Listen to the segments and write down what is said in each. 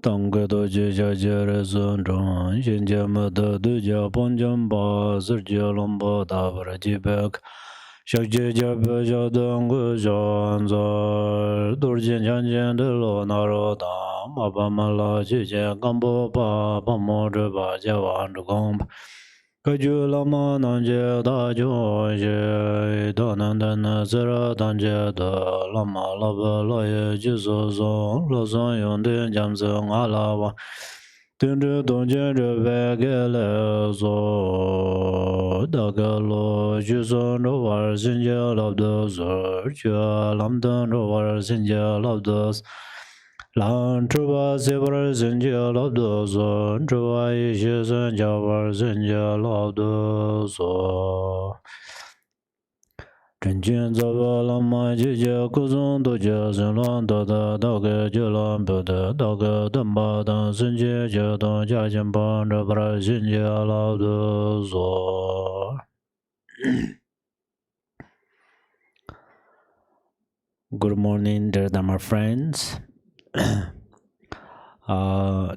Tanga doji jajare zondron, shinjama da duja ponjamba, surja lomba dabra jibek, shakje jabe jadanga janzar, durjin janjin de lo naroda, mabamala jije gambo ba, pamodra ba javan gomb. Kaju lama nanje da jonje, danandana zara danje da lama laba laye jizo zon, lozon yonde jamzang alawa. Tende donje rebe gele zo, dagalo jizon rovar zinje labda zor, jua lamdan rovar zinje labda Lan chuba sebar zinje labda zon, chuba ishe zan jabar zinje labda zo. Chenchen zaba lama jije kuzon doje zinlan dada dage jilan bede dage damba dan zinje jadon jajen ban rabar zinje labda zo. Good morning, dear Dharma friends.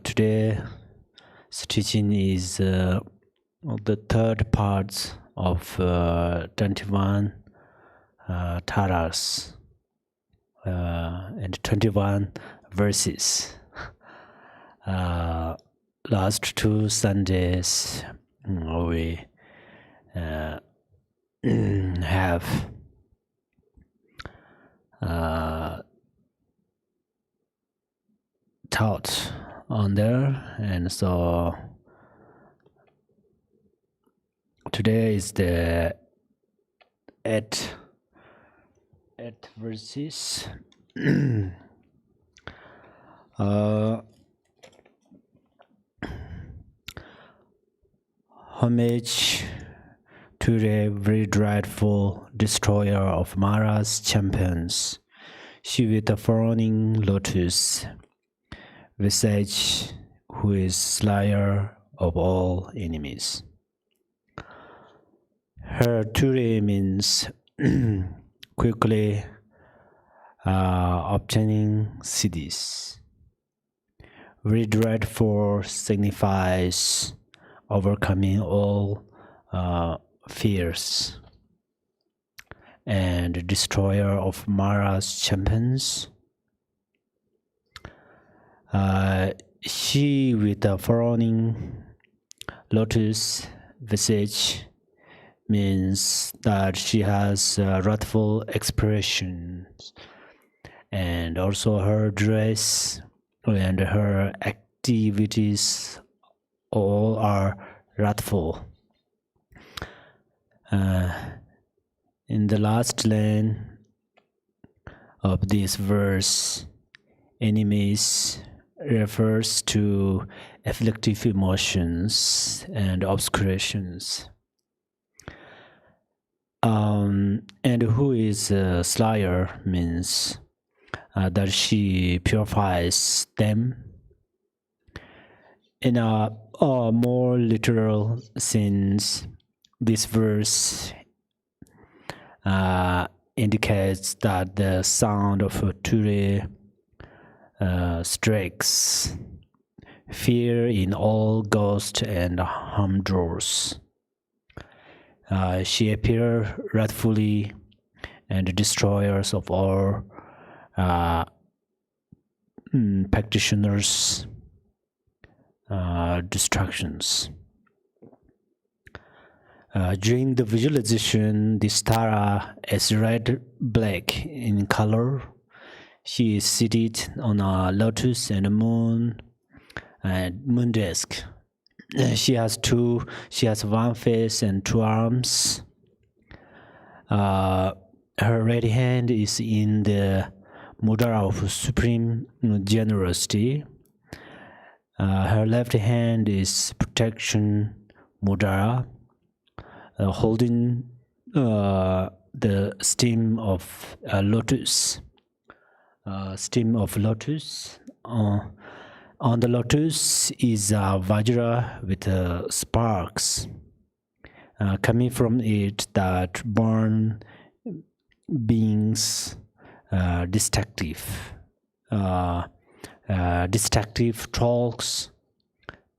Today's teaching is the third part of 21 taras and 21 verses. Last two Sundays we have taught on there, and so today is the eighth verses. Homage to the very dreadful destroyer of Mara's champions, she with the frowning lotus visage, who is slayer of all enemies. Her Ture means quickly obtaining cities. Very dreadful signifies overcoming all fears, and destroyer of Mara's champions. She with a frowning lotus visage means that she has wrathful expressions, and also her dress and her activities all are wrathful. In the last line of this verse, enemies refers to afflictive emotions and obscurations. And who is a slayer means that she purifies them. In a more literal sense, this verse indicates that the sound of a Ture strikes fear in all ghosts and humdrors. She appears wrathfully and destroyers of all practitioners' distractions. During the visualization, this Tara is red-black in color. She is seated on a lotus and a moon disk. She has one face and two arms. Her right hand is in the mudra of supreme generosity. Her left hand is protection mudra, holding the stem of lotus. On the lotus is a vajra with sparks coming from it that burn beings destructive talks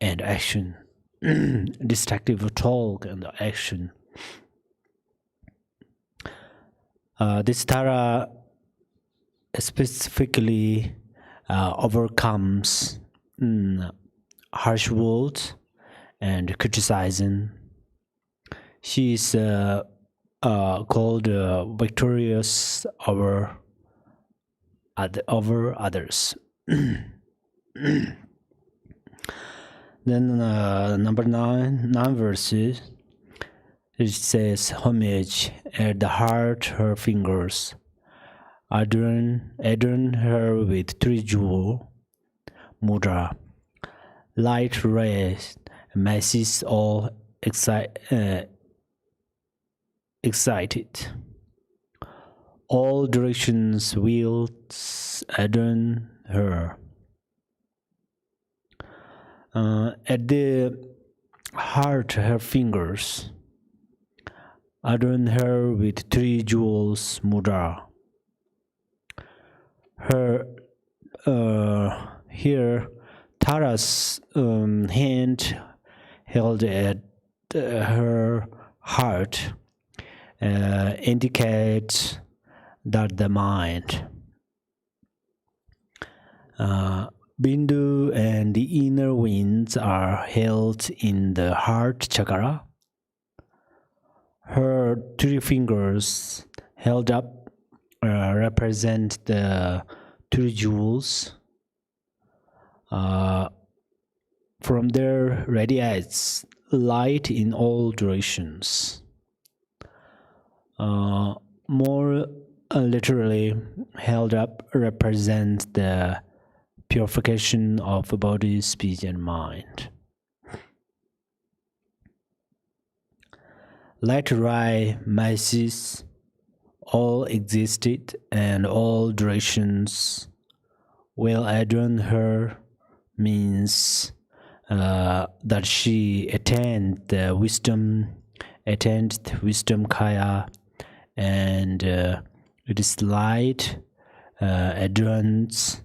and action. Destructive talk and action. This Tara specifically overcomes harsh words and criticizing. She is called victorious over others. Then number 9 verses, it says, homage at the heart, her fingers, adorn her with 3 jewel mudra, light rays, masses all excited. All directions wheels adorn her. At the heart, her fingers adorn her with 3 jewels mudra. Her here, Tara's hand held at her heart indicates that the mind, Bindu and the inner winds are held in the heart chakra. Her 3 fingers held up represent the 3 jewels. From there radiates light in all directions. More literally, held up represents the purification of body, speech, and mind. Light ray masses all existed and all directions will adorn her means that she attained wisdom kaya, and it is light adorns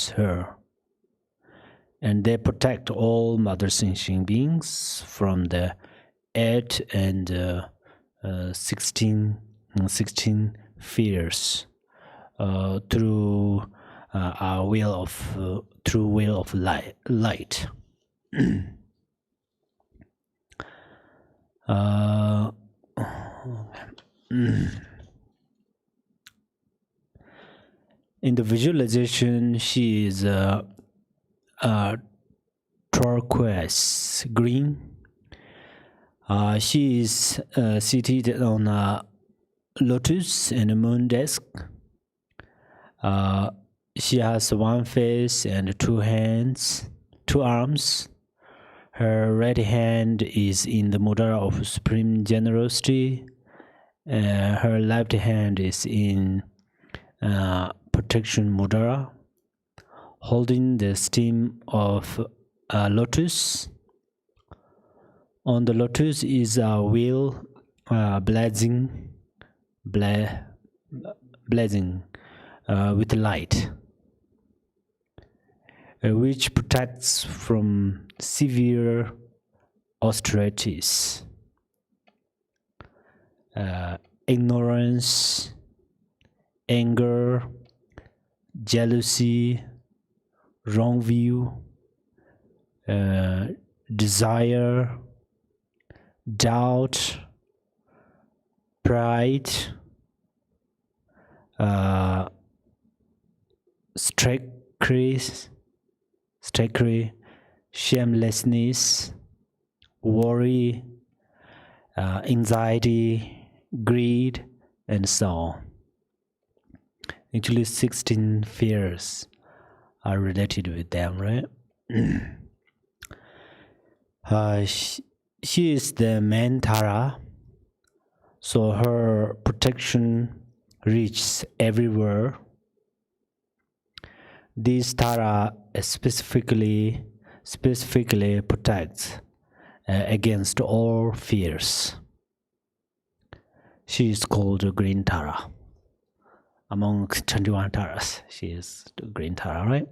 her, and they protect all mother sentient beings from the 8 and 16 fears through our will of light. In the visualization, she is turquoise green. She is seated on a lotus and a moon disk. She has 1 face and 2 hands, 2 arms. Her right hand is in the mudra of supreme generosity. Her left hand is in protection mudra, holding the stem of a lotus. On the lotus is a wheel blazing with light, which protects from severe austerities, ignorance, anger, jealousy, wrong view, desire, doubt, pride, trickery, shamelessness, worry, anxiety, greed, and so on. Actually, 16 fears are related with them, right? She is the main Tara, so her protection reaches everywhere. This Tara specifically protects against all fears. She is called Green Tara. Among 21 Taras, she is the Green Tara, right?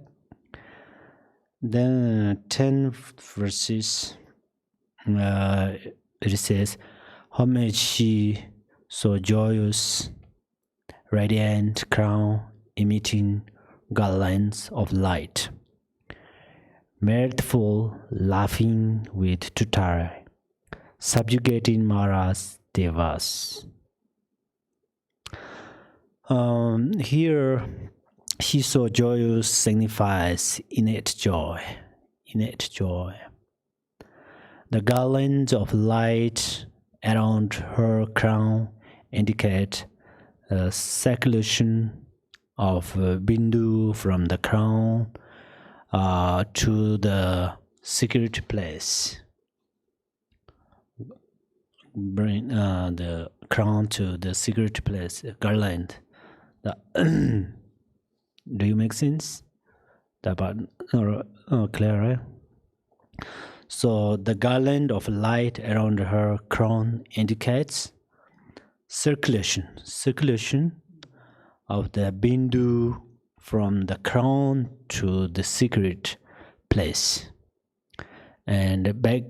Then 10 verses, it says, how much she so joyous, radiant crown emitting garlands of light, mirthful, laughing with tutare, subjugating Maras Devas. Here, she so joyous signifies innate joy, innate joy. The garlands of light around her crown indicate a circulation of Bindu from the crown to the secret place. Bring the crown to the secret place, garland. Do you make sense? That part clear, right? So the garland of light around her crown indicates circulation of the Bindu from the crown to the secret place, and back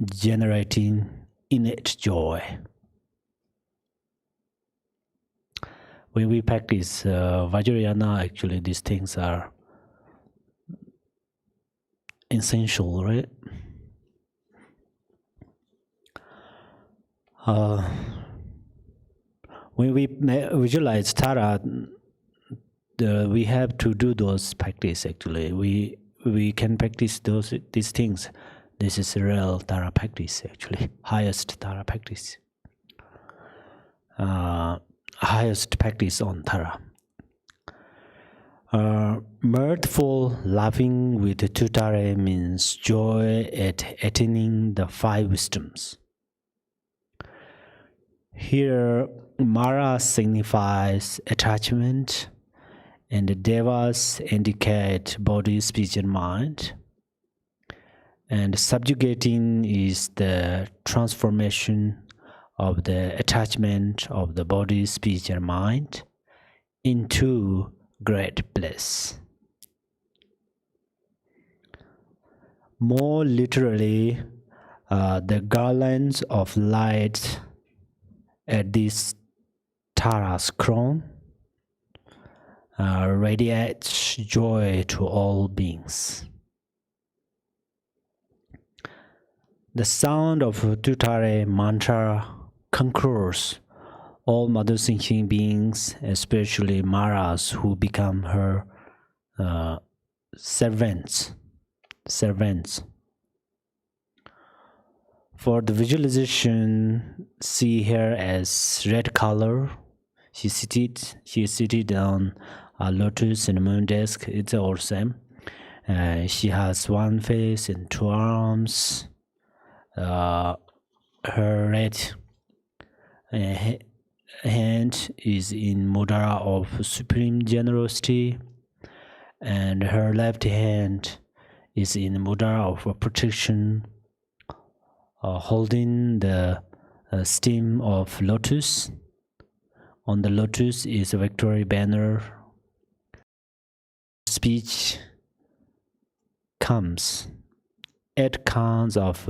generating innate joy. When we practice Vajrayana, actually these things are essential, right? When we visualize Tara, we have to do those practice. Actually, we can practice these things. This is real Tara practice. Actually, highest Tara practice. Highest practice on Tara. Mirthful, laughing with tutare means joy at attaining the 5 wisdoms. Here, Mara signifies attachment, and the Devas indicate body, speech, and mind. And subjugating is the transformation of the attachment of the body, speech, and mind into great bliss. More literally, the garlands of light at this Tara's crown radiates joy to all beings. The sound of Tutare mantra conquers all mother thinking beings, especially Maras who become her servants. For the visualization, see her as red color. She is seated on a lotus in the moon desk. It's all same. She has one face and 2 arms. Her right hand is in mudra of supreme generosity, and her left hand is in mudra of protection, holding the stem of lotus. On the lotus is a victory banner. Speech comes. 8 kinds of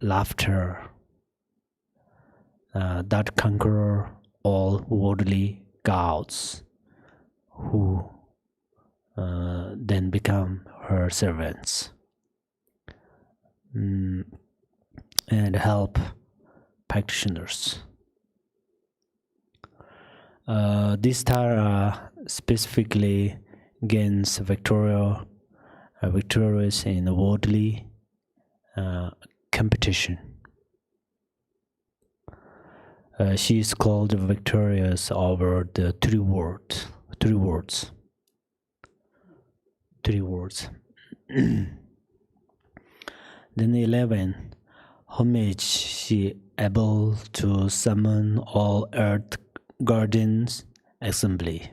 laughter that conquer all worldly gods, who then become her servants and help practitioners. This Tara specifically gains victorious in worldly competition. She is called victorious over the 3 words. 3 words. Then 11. Homage, she able to summon all earth guardians assembly,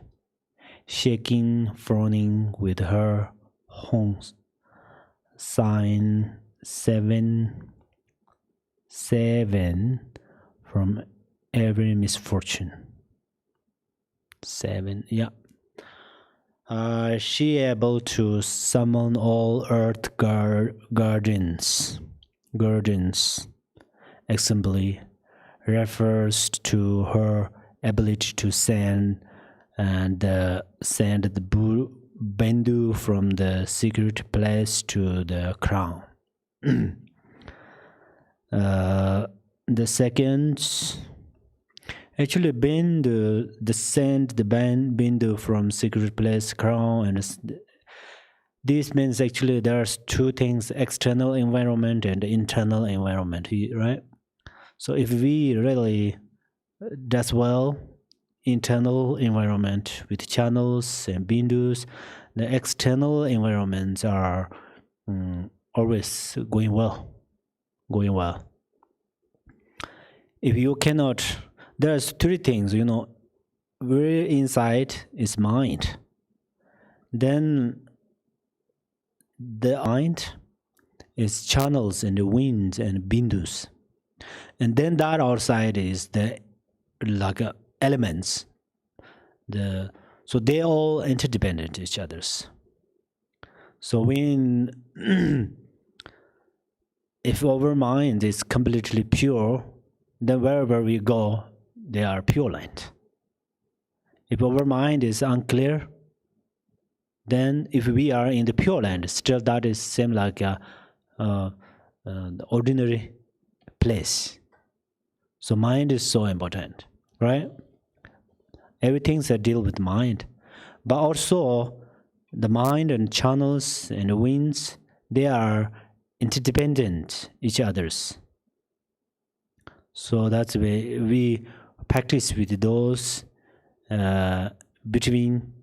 shaking, frowning with her horns. Sign 7. 7 from every misfortune. 7, yeah. She able to summon all earth guardians. Assembly refers to her ability to send the Bindu from the secret place to the crown. The second, actually, Bindu, send the Bindu from secret place crown, and this means actually there's two things: external environment and internal environment, right? So if we really does well internal environment with channels and bindus, the external environments are always going well. If you cannot, there's three things, very inside is mind. Then the mind is channels and the winds and bindus. And then that outside is the elements. So they all interdependent each others. So when if our mind is completely pure, then wherever we go, they are pure light. If our mind is unclear, then if we are in the pure land, still that is same like the ordinary place. So mind is so important, right? Everything's that deal with mind. But also the mind and channels and the winds, they are interdependent each others. So that's why we practice with those between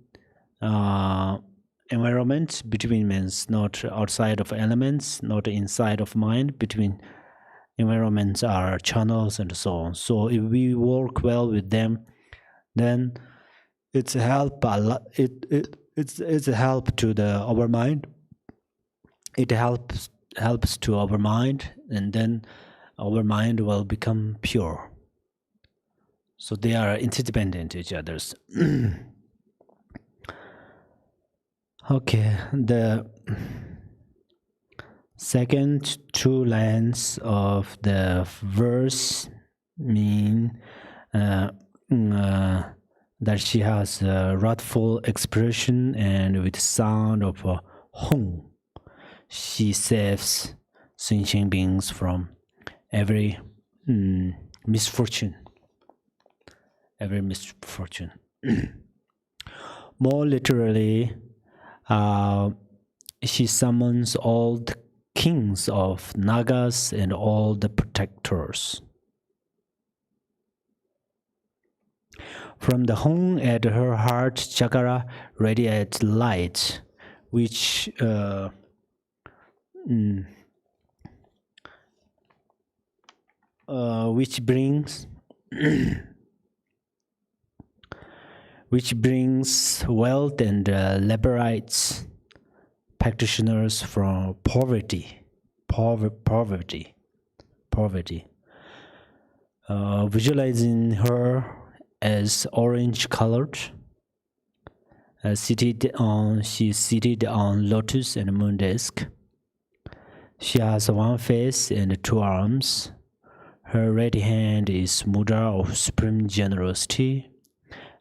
environment. Between means not outside of elements, not inside of mind. Between environments are channels and so on. So if we work well with them, then it's a help a lot. It's a help to our mind. It helps to our mind, and then our mind will become pure. So they are interdependent each others. Okay, the second two lines of the verse mean that she has a wrathful expression, and with sound of a hong, she saves sentient beings from every misfortune. More literally, she summons all the kings of Nagas and all the protectors. From the home at her heart chakra radiates light, which brings wealth and liberates practitioners from poverty. Visualizing her as orange colored, she seated on lotus and moon disk. She has one face and two arms. Her right hand is mudra of supreme generosity,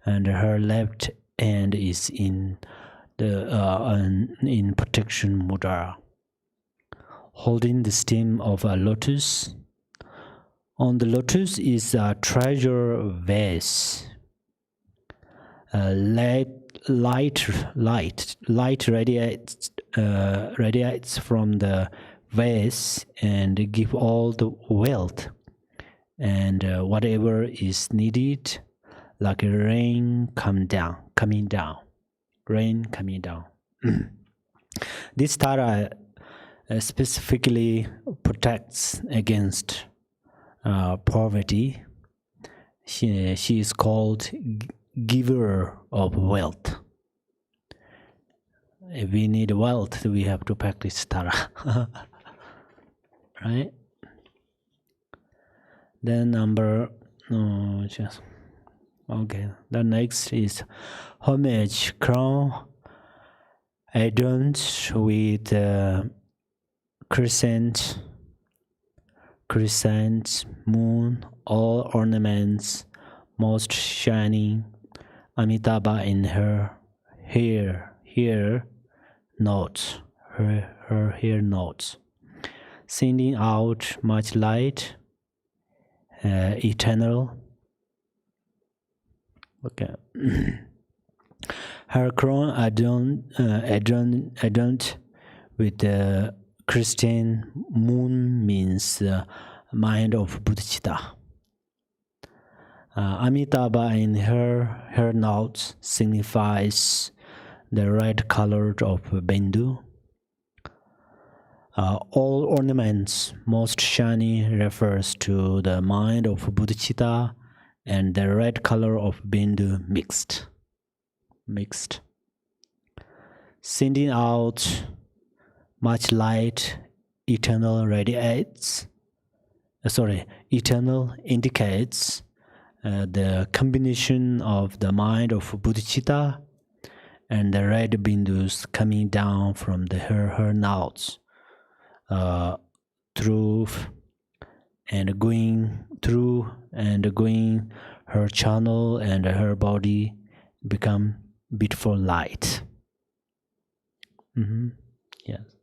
and her left hand is in protection mudra, holding the stem of a lotus. On the lotus is a treasure vase. Light radiates from the vase and give all the wealth and whatever is needed, like rain coming down. This Tara specifically protects against poverty. She is called giver of wealth. If we need wealth, we have to practice Tara. Right? Then number, okay. The next is homage crown adorned with crescent, moon, all ornaments, most shining. Amitabha in her hair notes, her hair notes, sending out much light, eternal. Okay. Her crown adorned with the Christian moon means mind of Bodhicitta. Amitabha in her notes signifies the red color of Bindu. All ornaments most shiny refers to the mind of Bodhicitta, and the red color of Bindu mixed. Sending out much light, eternal indicates the combination of the mind of Bodhicitta and the red bindus coming down from her notes, through and going her channel, and her body become beautiful light. Yes.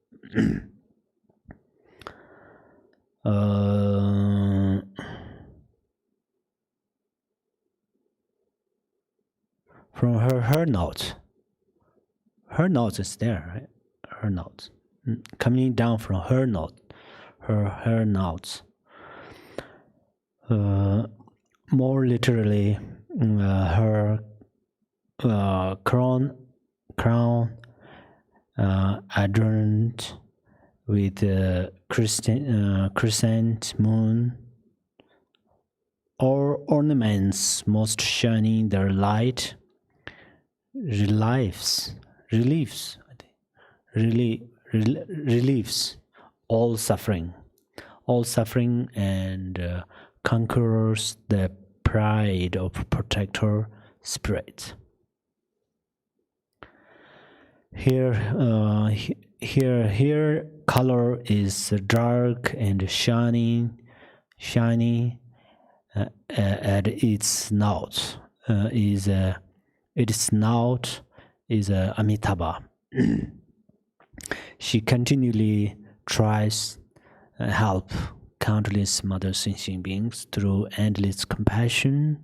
From her notes. Her notes is there, right? Her notes. Coming down from her note. Her notes. More literally, her crown adorned with crescent moon, or ornaments most shining their light, relieves all suffering, and conquers the pride of protector spirit. Here color is dark and shiny at its snout. Its snout is Amitabha. She continually tries help countless mother sentient beings through endless compassion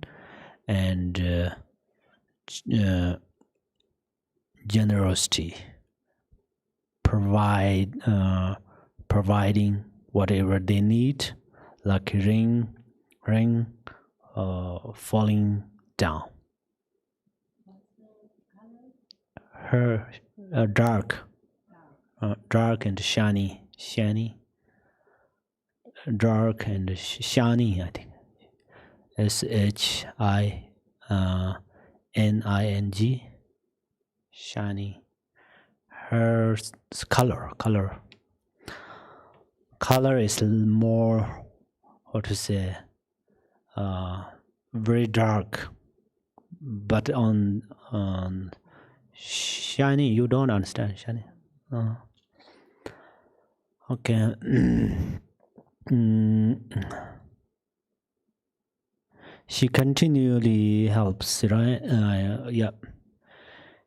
and generosity, providing whatever they need, like rain falling down. Her dark and shiny, dark and shiny, I think. SHINING, shiny. Her color is more, how to say, very dark, but on shiny, you don't understand shiny. Okay. She continually helps, right? Yeah.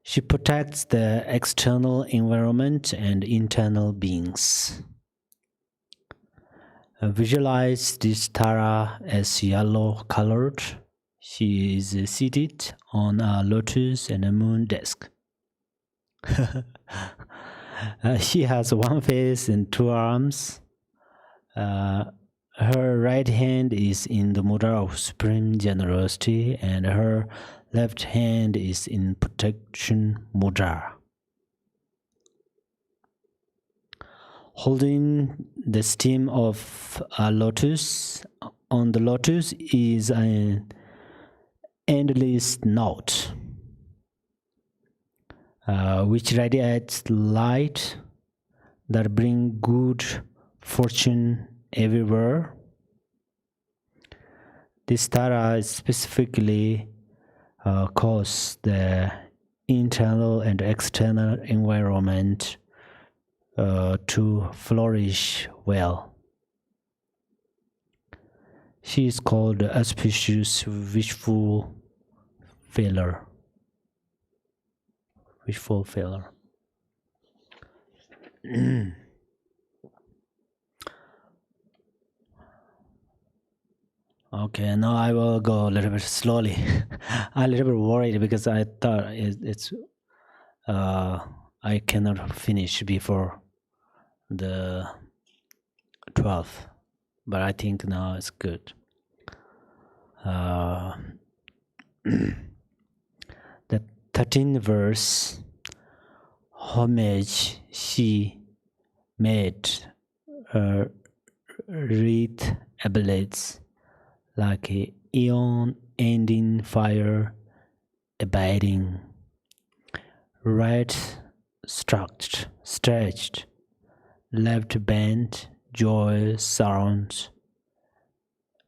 She protects the external environment and internal beings. Visualize this Tara as yellow colored. She is seated on a lotus and a moon disk. She has one face and two arms. Her right hand is in the mudra of supreme generosity, and her left hand is in protection mudra. Holding the stem of a lotus, on the lotus is an endless knot, which radiates light that bring good fortune everywhere. This Tara specifically cause the internal and external environment to flourish well. She is called the auspicious wishful filler. Wishful filler. Okay, now I will go a little bit slowly. I'm a little bit worried because I thought I cannot finish before the 12th, but I think now it's good. The 13th verse, homage she made wreath ablates like a eon-ending fire abiding, right stretched, left bent, joy surrounds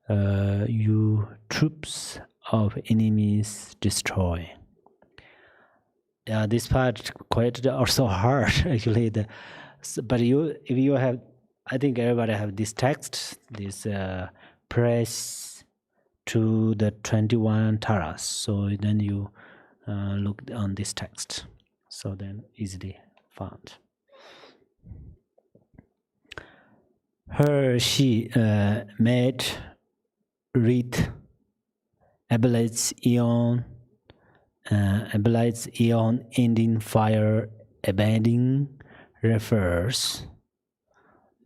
you troops of enemies destroy. Yeah, this part quite also hard actually. But if you have, I think everybody have this text, this press to the 21 taras. So then you look on this text. So then easily found. She made wreath ablates eon ending fire abiding refers,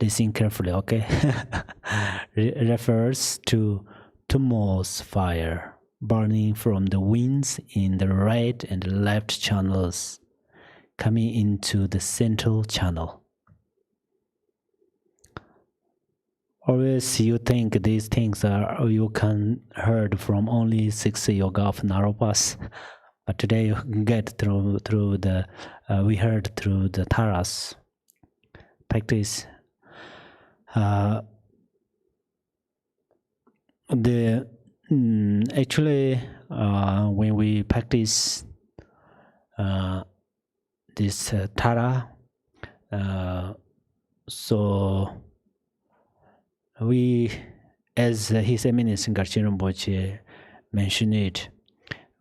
listen carefully, okay? Refers to tumultuous fire burning from the winds in the right and left channels coming into the central channel. Always you think these things are you can heard from only 6 yoga of Naropas, but today you get through the we heard through the taras practice. Actually when we practice this tara, so we, as His Eminence Garchen Rinpoche mentioned it,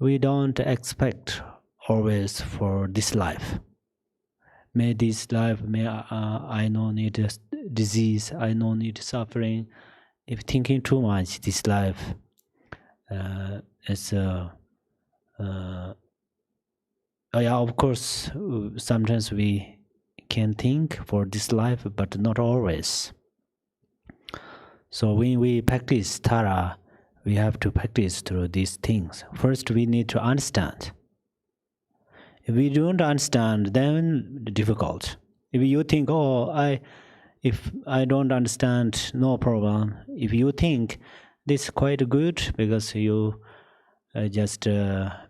we don't expect always for this life. May this life, may I no need disease, I no need suffering. If thinking too much, this life is yeah, of course, sometimes we can think for this life, but not always. So when we practice Tara, we have to practice through these things. First, we need to understand. If we don't understand, then difficult. If you think, oh, if I don't understand, no problem. If you think this is quite good because you just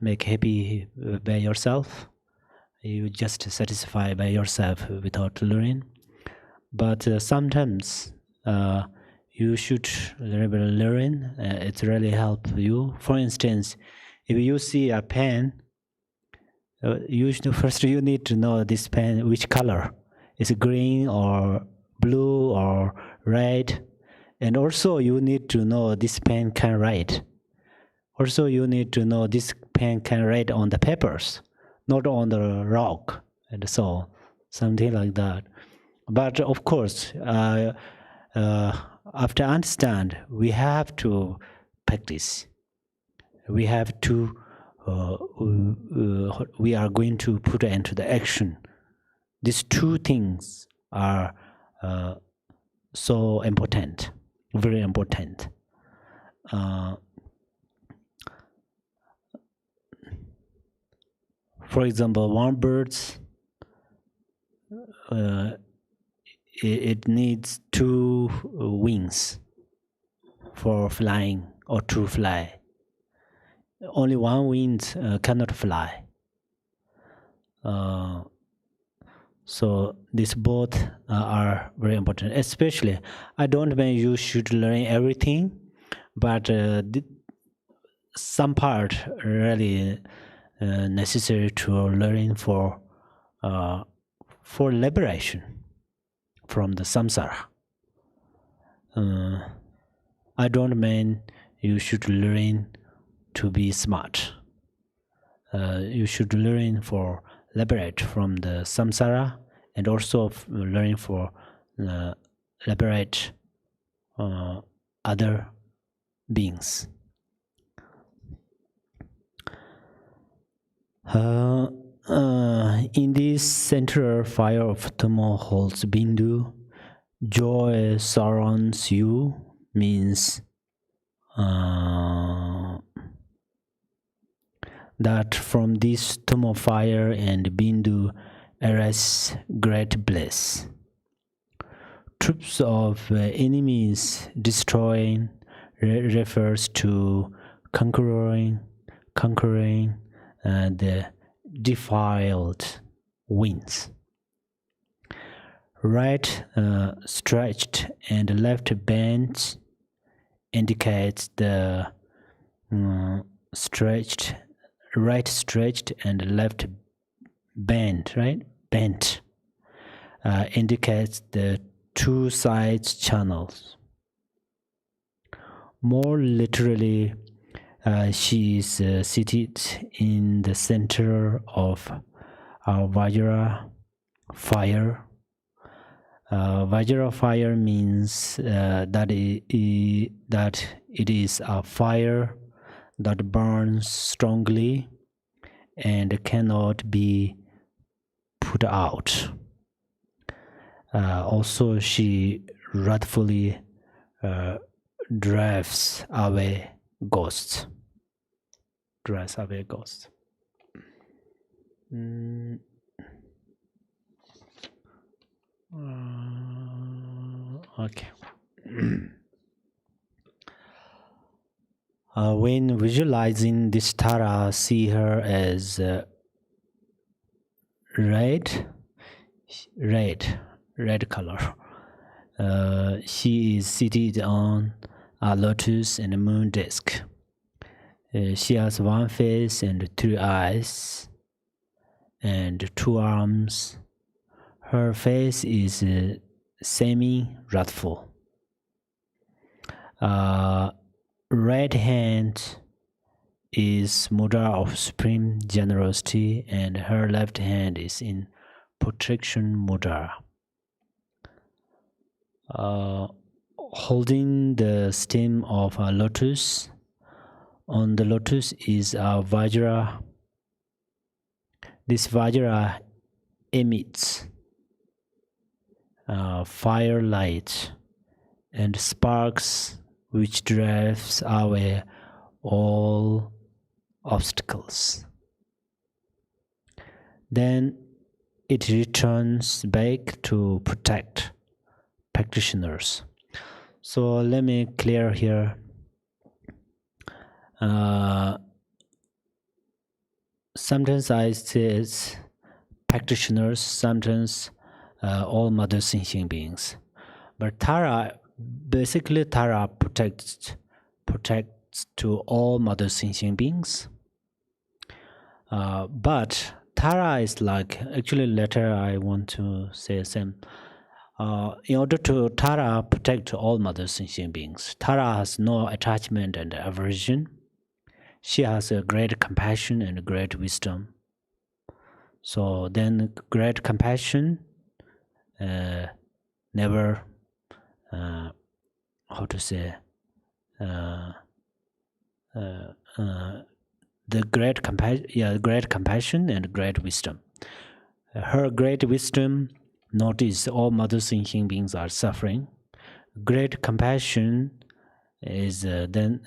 make happy by yourself, you just satisfy by yourself without learning. But sometimes you should learn. It really helps you. For instance, if you see a pen, first you need to know this pen, which color. Is it green or blue or red? And also you need to know this pen can write. Also you need to know this pen can write on the papers, not on the rock, and so something like that. But of course, after understand, we have to practice. We have to, we are going to put into the action. These two things are so important, very important. For example, one bird, it needs 2 wings for flying or to fly. Only one wing cannot fly. So these both are very important. Especially, I don't mean you should learn everything, but some part really necessary to learn for liberation from the samsara. I don't mean you should learn to be smart. You should learn for liberate from the samsara, and also learn for liberate other beings. In this central fire of Dharma holds Bindu, joy surrounds you, means that from this Dharma fire and Bindu arises great bliss. Troops of enemies destroying refers to conquering the defiled winds. Right stretched and left bent indicates the right stretched and left bent, right? Bent indicates the two sides channels. More literally, she is seated in the center of our Vajra fire. Vajra fire means that it is a fire that burns strongly and cannot be put out. Also, she wrathfully drives away ghosts. Okay. When visualizing this Tara, see her as red color. She is seated on a lotus and a moon disk. She has one face and two eyes and two arms. Her face is semi-wrathful. Right hand is mudra of supreme generosity, and her left hand is in protection mudra. Holding the stem of a lotus, on the lotus is a Vajra. This Vajra emits fire light and sparks which drives away all obstacles. Then it returns back to protect practitioners. So let me clear here. Sometimes I say practitioners, sometimes all mother sentient beings. But Tara, basically Tara protects to all mother sentient beings. But Tara is like, actually later I want to say the same. In order to Tara protect all mother sentient beings, Tara has no attachment and aversion. She has a great compassion and great wisdom. So then great compassion never, how to say, the great compassion and great wisdom. Her great wisdom notice all mother sentient beings are suffering. Great compassion is then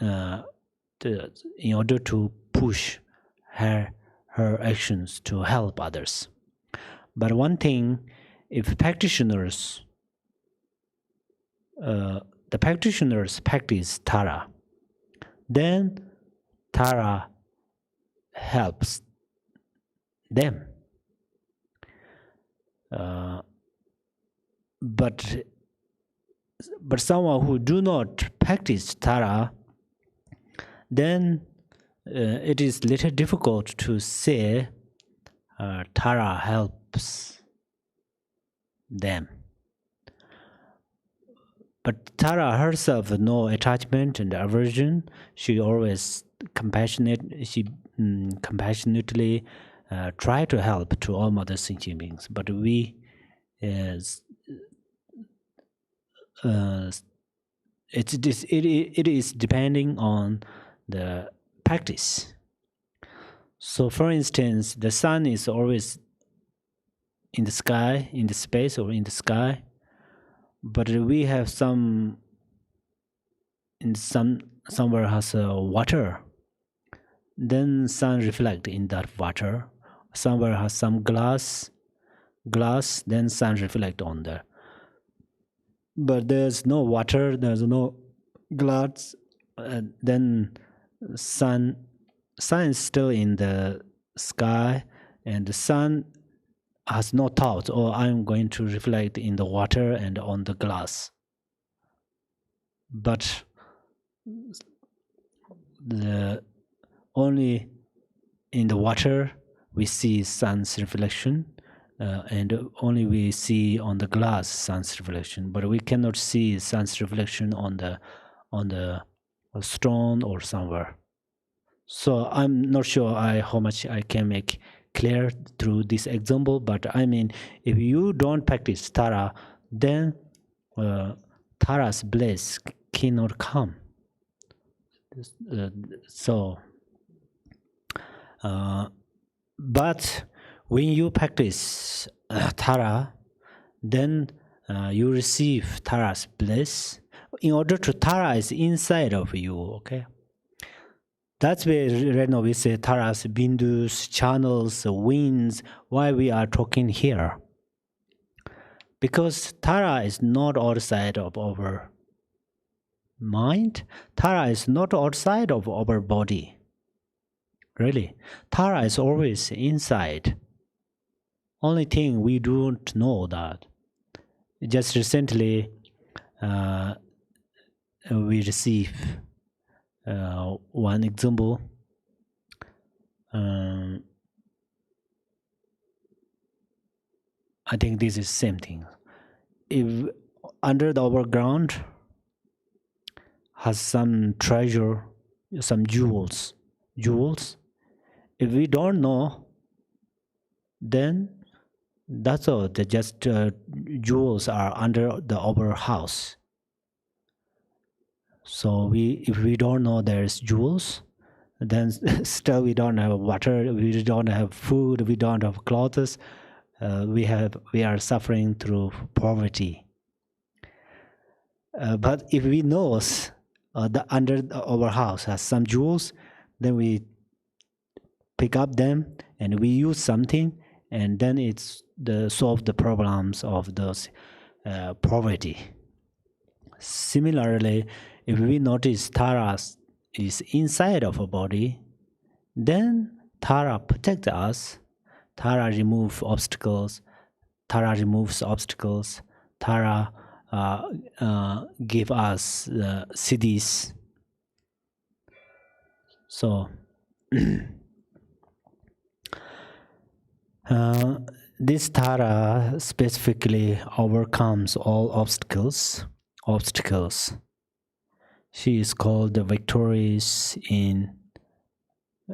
in order to push her actions to help others. But one thing, if the practitioners practice Tara, then Tara helps them. But someone who do not practice Tara, then it is little difficult to say Tara helps them. But Tara herself, no attachment and aversion. She always compassionate. She compassionately try to help to all other sentient beings. But we, it is depending on the practice. So, for instance, the sun is always in the sky, in the space, or in the sky. But we have somewhere has water. Then sun reflect in that water. Somewhere has some glass. Then sun reflect on there. But there's no water. There's no glass. Then sun is still in the sky, and the sun has no thought, I'm going to reflect in the water and on the glass. But only in the water we see sun's reflection, and only we see on the glass sun's reflection. But we cannot see sun's reflection on the stone or somewhere. So I'm not sure how much I can make clear through this example, but I mean, if you don't practice Tara, then Tara's bliss cannot come. But when you practice Tara, then you receive Tara's bliss. In order to Tara is inside of you, okay? That's where right now we say Taras, bindus, channels, winds, why we are talking here. Because Tara is not outside of our mind. Tara is not outside of our body. Really. Tara is always inside. Only thing we don't know that. Just recently, we received one example. I think this is same thing. If under the overground has some treasure, some jewels, if we don't know, then that's all. The just jewels are under our house. So if we don't know there's jewels, then still we don't have water, we don't have food, we don't have clothes. We are suffering through poverty. But if we know under our house has some jewels, then we pick up them and we use something, and then it's solve the problems of those poverty. Similarly, if we notice Tara is inside of our body, then Tara protects us. Tara removes obstacles. Tara give us siddhis. So this Tara specifically overcomes all obstacles. She is called the victorious in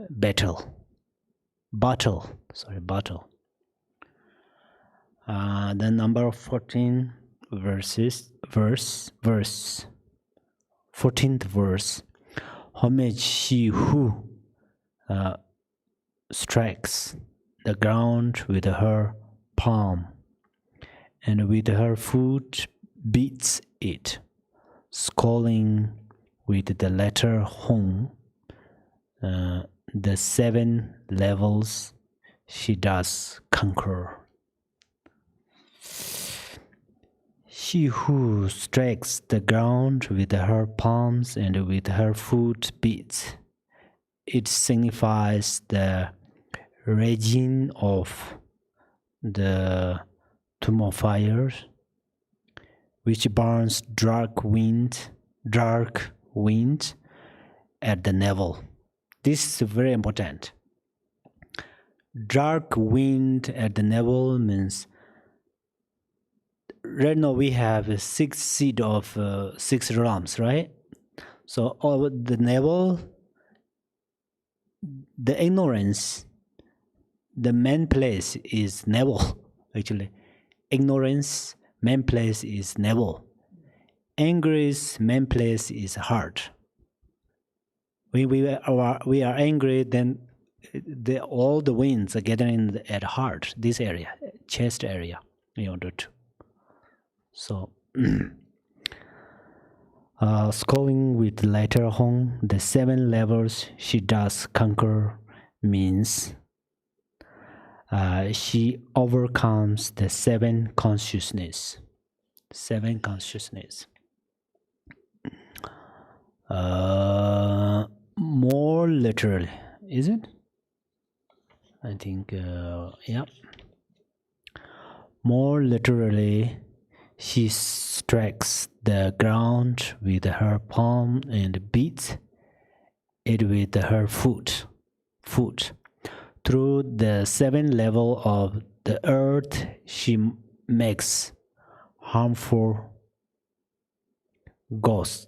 battle. Then number 14 verse. 14th verse. Homage she who strikes the ground with her palm, and with her foot beats it, scolding with the letter Hong. The 7 levels she does conquer. She who strikes the ground with her palms and with her foot beats, it signifies the raging of the tumor fires, which burns dark wind, at the navel. This is very important. Dark wind at the navel means right now we have 6 seed of 6 realms, right? So over the navel, the ignorance, the main place is navel. Actually, ignorance main place is navel. Angry's main place is heart. When we are angry, then all the winds are gathering at heart, this area, chest area, in order to. So, schooling with later on, the 7 levels she does conquer means she overcomes the 7 consciousness. 7 consciousness. More literally, is it? I think, yeah. More literally, she strikes the ground with her palm and beats it with her foot. Through the 7 level of the earth, she makes harmful gods,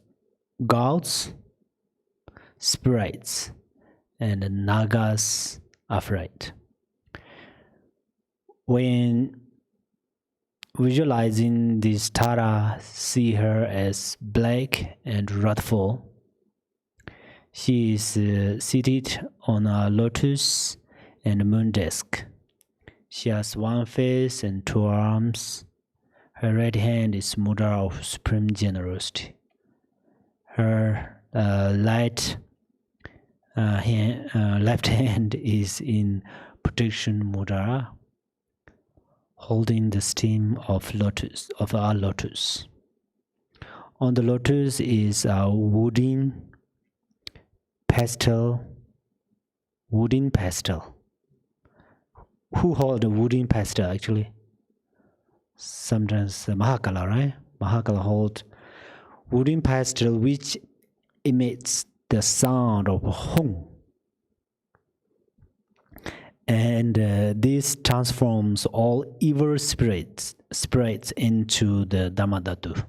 spirits, and nagas afraid. When visualizing this Tara, see her as black and wrathful. She is seated on a lotus and moon disk. She has 1 face and 2 arms. Her right hand is mudra of supreme generosity. Her left hand is in protection mudra, holding the stem of our lotus. On the lotus is a wooden pestle. Who hold a wooden pestle actually? Sometimes Mahakala, right? Mahakala hold wooden pestle which emits the sound of hum. And this transforms all evil spirits into the Dharma Dhatu.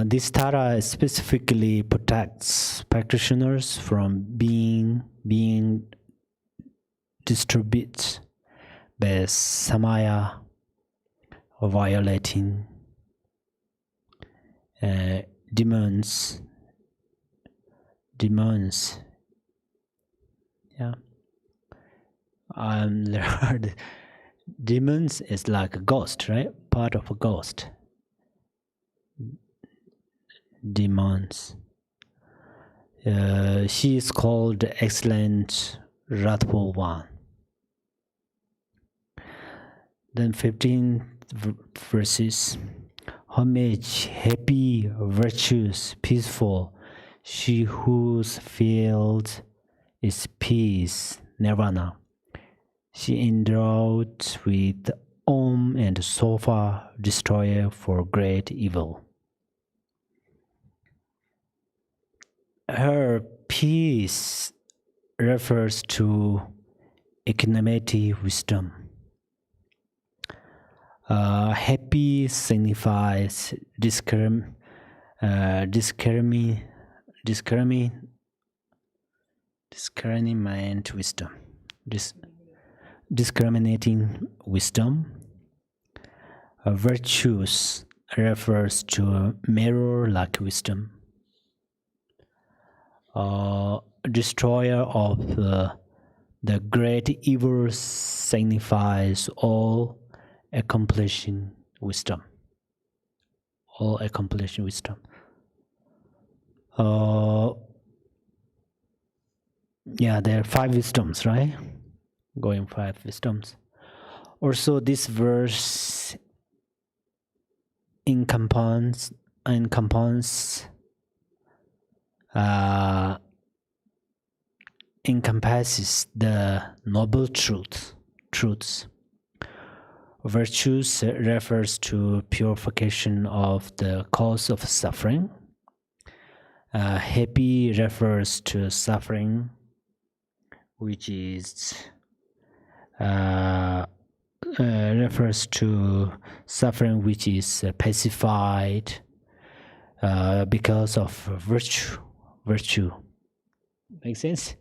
This Tara specifically protects practitioners from being disturbed by samaya or violating demons. Yeah, demons is like a ghost, right? Part of a ghost. Demons. She is called excellent wrathful one. Then 15 verses. Homage, happy, virtuous, peaceful, she whose field is peace, nirvana. She endowed with Om and Sofa, destroyer for great evil. Her peace refers to equanimity, wisdom. Happy signifies discriminating wisdom. Discriminating wisdom. Virtues refers to mirror-like wisdom. Destroyer of the great evil signifies all accomplishing wisdom. Yeah, there are 5 wisdoms, right? Going 5 wisdoms. Also, this verse encompasses the noble truths. Virtues refers to purification of the cause of suffering. Happy refers to suffering, which is pacified because of virtue. Virtue. Make sense?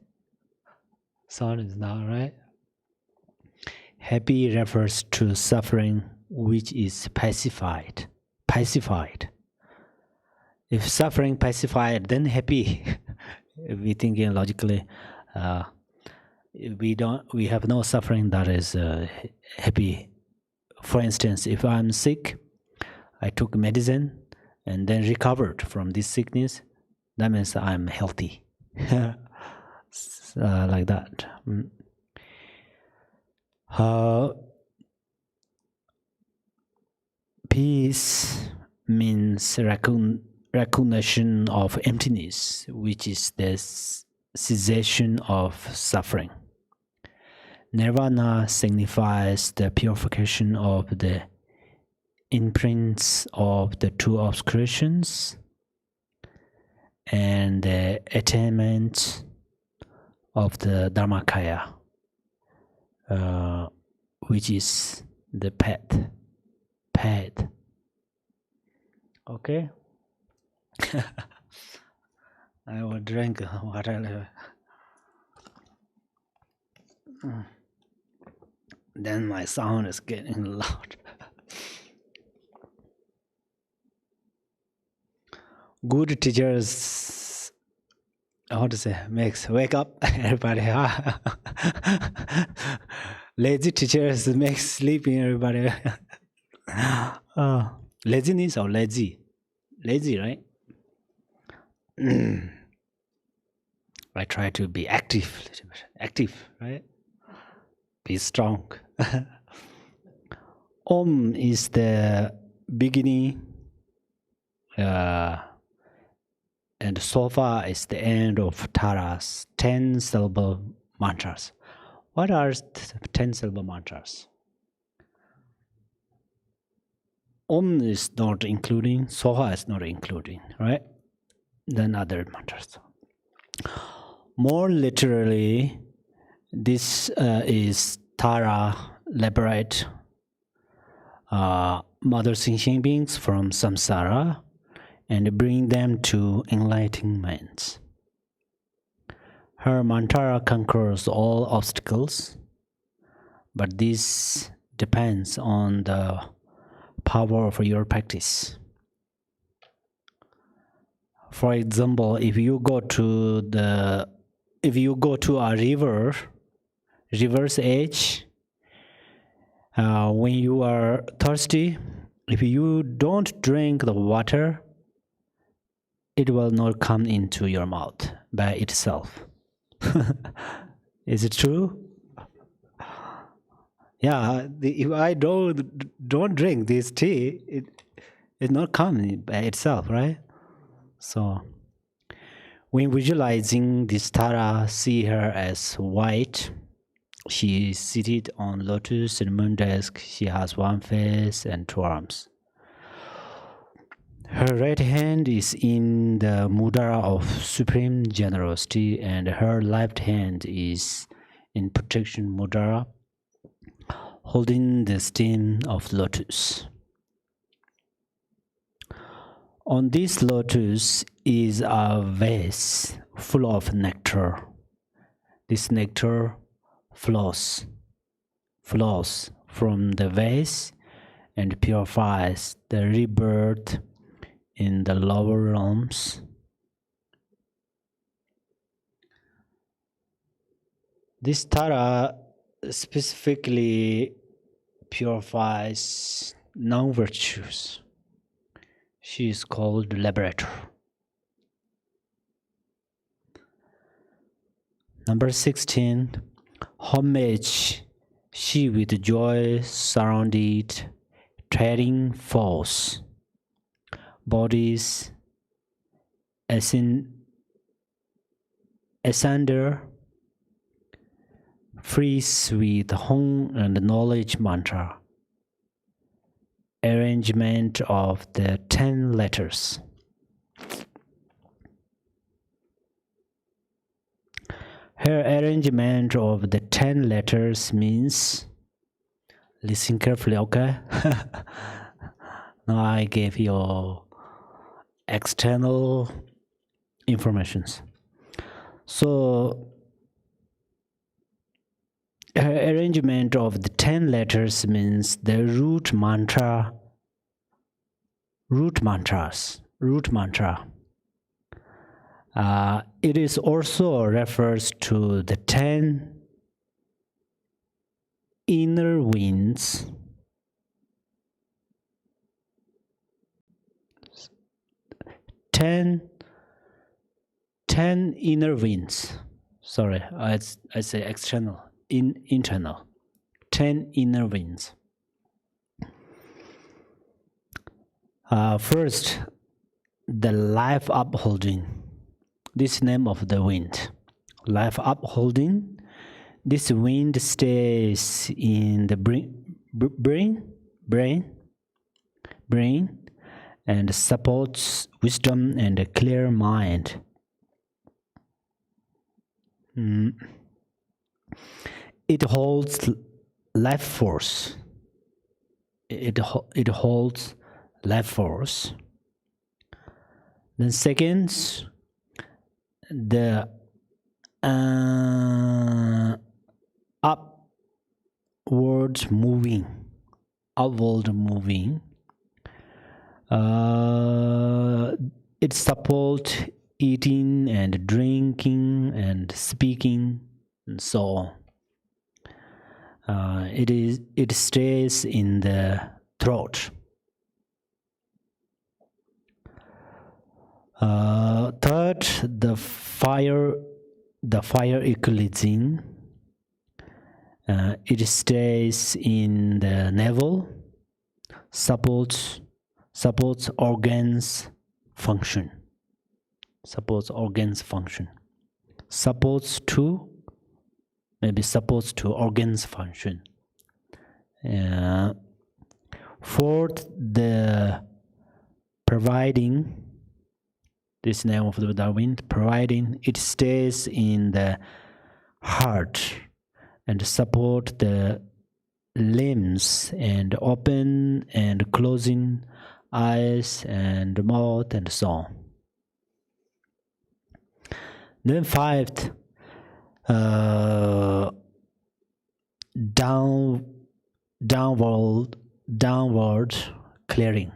Sound is not right. Happy refers to suffering which is pacified. Pacified. If suffering pacified, then happy. If we thinking logically, we have no suffering that is happy. For instance, if I'm sick, I took medicine and then recovered from this sickness, that means I'm healthy. Like that. Peace means recognition of emptiness, which is the cessation of suffering. Nirvana signifies the purification of the imprints of the two obscurations and the attainment of the Dharmakaya, which is the path. Okay. I will drink water. Then my sound is getting loud. Good teachers, how to say, makes wake up everybody. Lazy teachers make sleeping everybody. Laziness or lazy? Lazy, right? I try to be active, right? Be strong. Om is the beginning, and Sofa is the end of Tara's 10 syllable mantras. What are 10 syllable mantras? Om is not including, Soha is not including, right? Then other mantras. More literally, this is Tara liberate mother sentient beings from samsara and bring them to enlightenment. Her mantra conquers all obstacles, but this depends on the power of your practice. For example, if you go to a river's edge, when you are thirsty, if you don't drink the water, it will not come into your mouth by itself. Is it true? Yeah, if I don't drink this tea, it's not coming by itself, right? So, when visualizing this Tara, see her as white. She is seated on lotus ceremony desk. She has one face and two arms. Her right hand is in the mudra of supreme generosity, and her left hand is in protection mudra, holding the stem of lotus. On this lotus is a vase full of nectar. This nectar flows from the vase and purifies the rebirth in the lower realms. This Tara specifically purifies non-virtues. She is called liberator. Number 16, homage. She with joy surrounded, treading falls. Bodies asunder, freeze with Hong and knowledge mantra. Arrangement of the 10 letters. Her arrangement of the 10 letters means, listen carefully, okay? Now I gave you external informations. So her arrangement of the 10 letters means the root mantra. It is also refers to the 10 inner winds. 10 inner winds. Sorry, I say external, internal. 10 inner winds. First, the life upholding. This name of the wind. Life upholding. This wind stays in the brain and supports wisdom and a clear mind. It holds life force. It holds life force. Then second, the upward moving. It supports eating and drinking and speaking and so on. It stays in the throat. Third, the fire equalizing. It stays in the navel, supports organs function. Supports to organs function. Fourth, the providing. This name of the wind, providing, it stays in the heart and support the limbs and open and closing eyes and mouth and so on. Then fifth, downward clearing.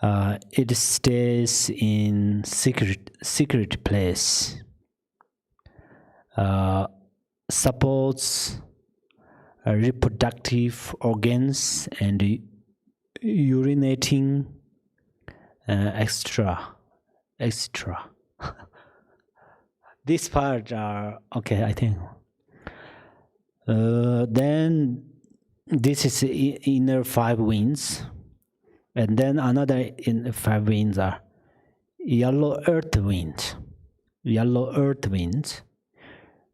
It stays in secret place. Supports reproductive organs and urinating, extra. This part are okay, I think. Then this is inner 5 winds. And then another in 5 winds are yellow earth wind,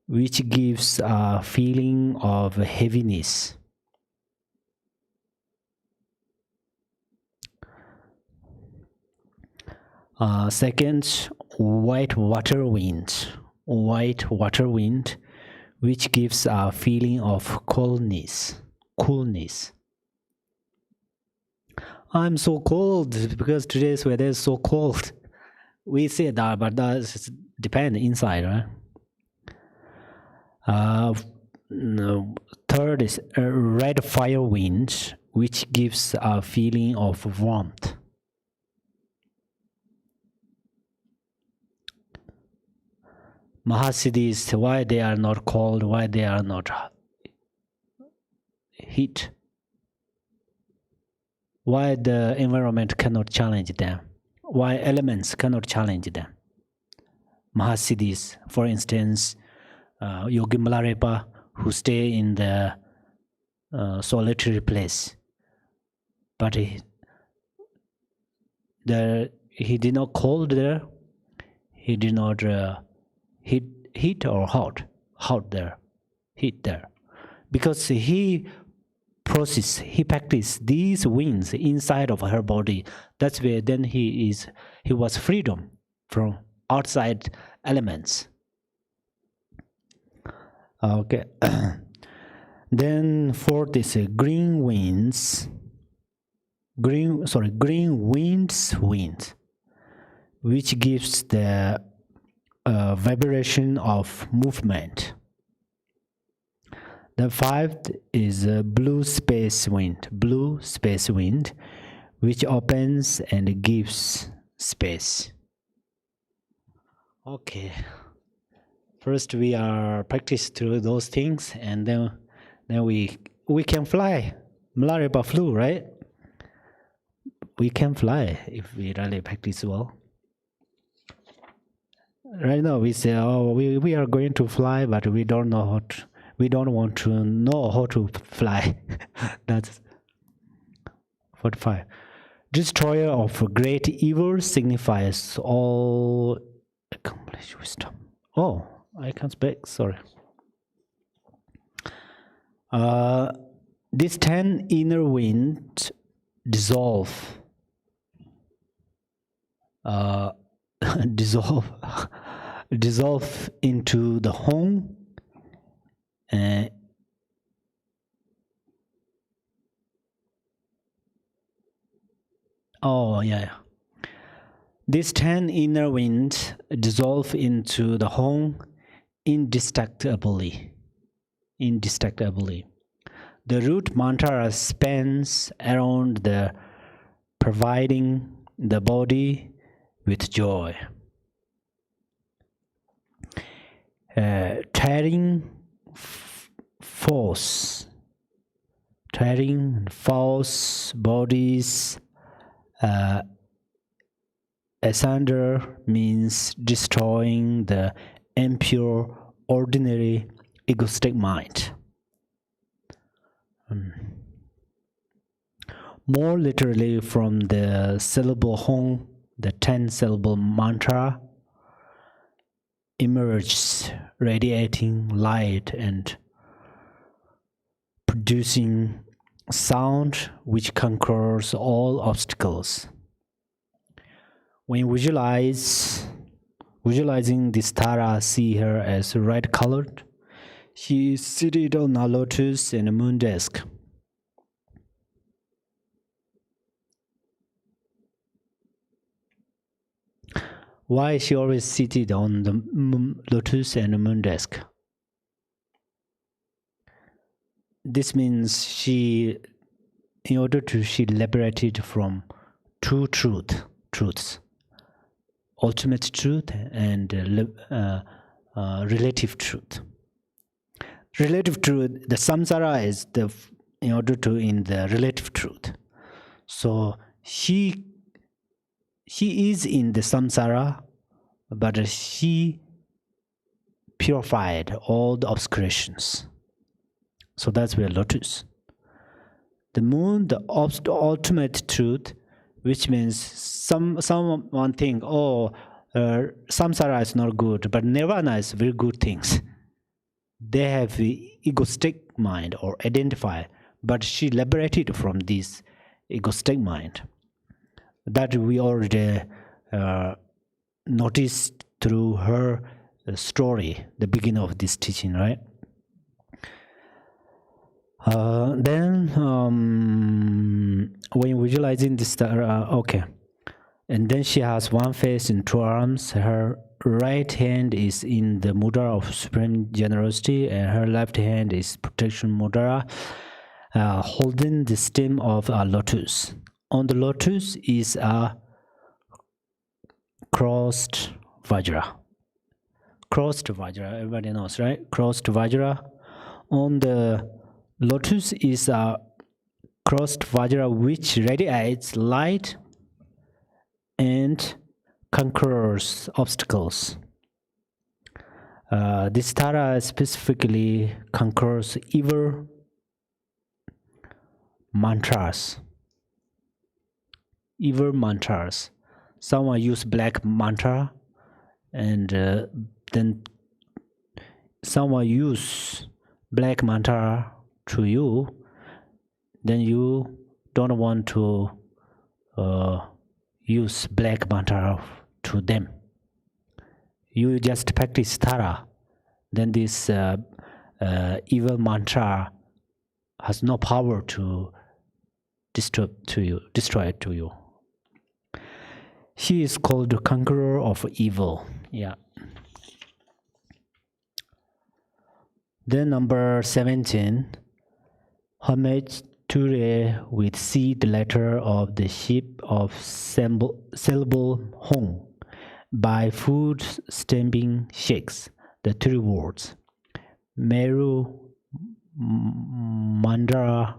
which gives a feeling of heaviness. Second, white water wind, which gives a feeling of coolness. I'm so cold because today's weather is so cold. We say that, but that depends inside, right? Third is a red fire wind, which gives a feeling of warmth. Mahasiddhis, why they are not cold, why they are not heat? Why the environment cannot challenge them? Why elements cannot challenge them? Mahasiddhis, for instance, Yogi Milarepa, who stay in the solitary place, but he did not cold there. He did not heat or hot there, heat there, because he practiced these winds inside of her body. That's where then he was freedom from outside elements. Okay. Then fourth is green winds. Green winds, which gives the vibration of movement. The fifth is blue space wind, which opens and gives space. Okay. First we are practice through those things, and then we can fly. Malaria flu, right? We can fly if we really practice well. Right now we say, oh, we are going to fly, but we don't know how to. We don't want to know how to fly. That's 45. Destroyer of great evil signifies all accomplished wisdom. Oh, I can't speak, sorry. These 10 inner winds dissolve into the home. These 10 inner winds dissolve into the home indestructibly. The root mantra spans around the providing the body with joy. Tearing false bodies asunder means destroying the impure, ordinary, egoistic mind. More literally, from the syllable Hong, the 10-syllable mantra emerges, radiating light and producing sound which conquers all obstacles. When visualizing this Tara, see her as red-colored. She is seated on a lotus in a moon disk. Why is she always seated on the lotus and the moon disk? This means she liberated from two truths, ultimate truth and relative truth. Relative truth, the samsara is in the relative truth. So she is in the samsara, but she purified all the obscurations. So that's where lotus. The moon, the ultimate truth, which means someone think, samsara is not good, but nirvana is very good things. They have the egoistic mind or identify, but she liberated from this egoistic mind. That we already noticed through her story, the beginning of this teaching, right? Then when visualizing this, and then she has one face and two arms. Her right hand is in the mudra of supreme generosity, and her left hand is protection mudra, holding the stem of a lotus. On the lotus is a crossed vajra. Crossed vajra, everybody knows, right? Crossed vajra. On the lotus is a crossed vajra which radiates light and conquers obstacles. This Tara specifically conquers evil mantras. Someone use black mantra, and then someone use black mantra to you, then you don't want to use black mantra to them. you just practice Tara, then this evil mantra has no power to destroy it to you. She is called the conqueror of evil. Yeah. Then number 17, homage to the with seed letter of the ship of syllable Hong by food stamping shakes the three words Meru Mandara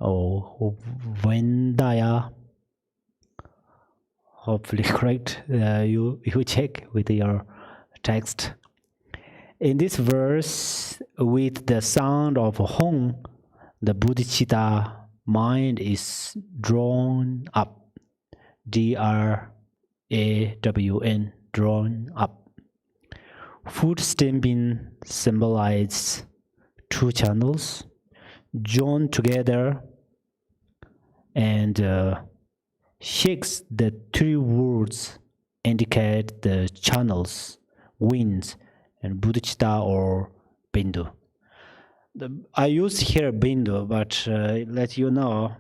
or Vendaya. Hopefully correct. You check with your text. In this verse, with the sound of Hong, the bodhicitta mind is drawn up. D-R-A-W-N, drawn up. Food stamping symbolizes two channels joined together and shakes the three words indicate the channels, winds, and bodhicitta or bindu. I use here bindu, but let you know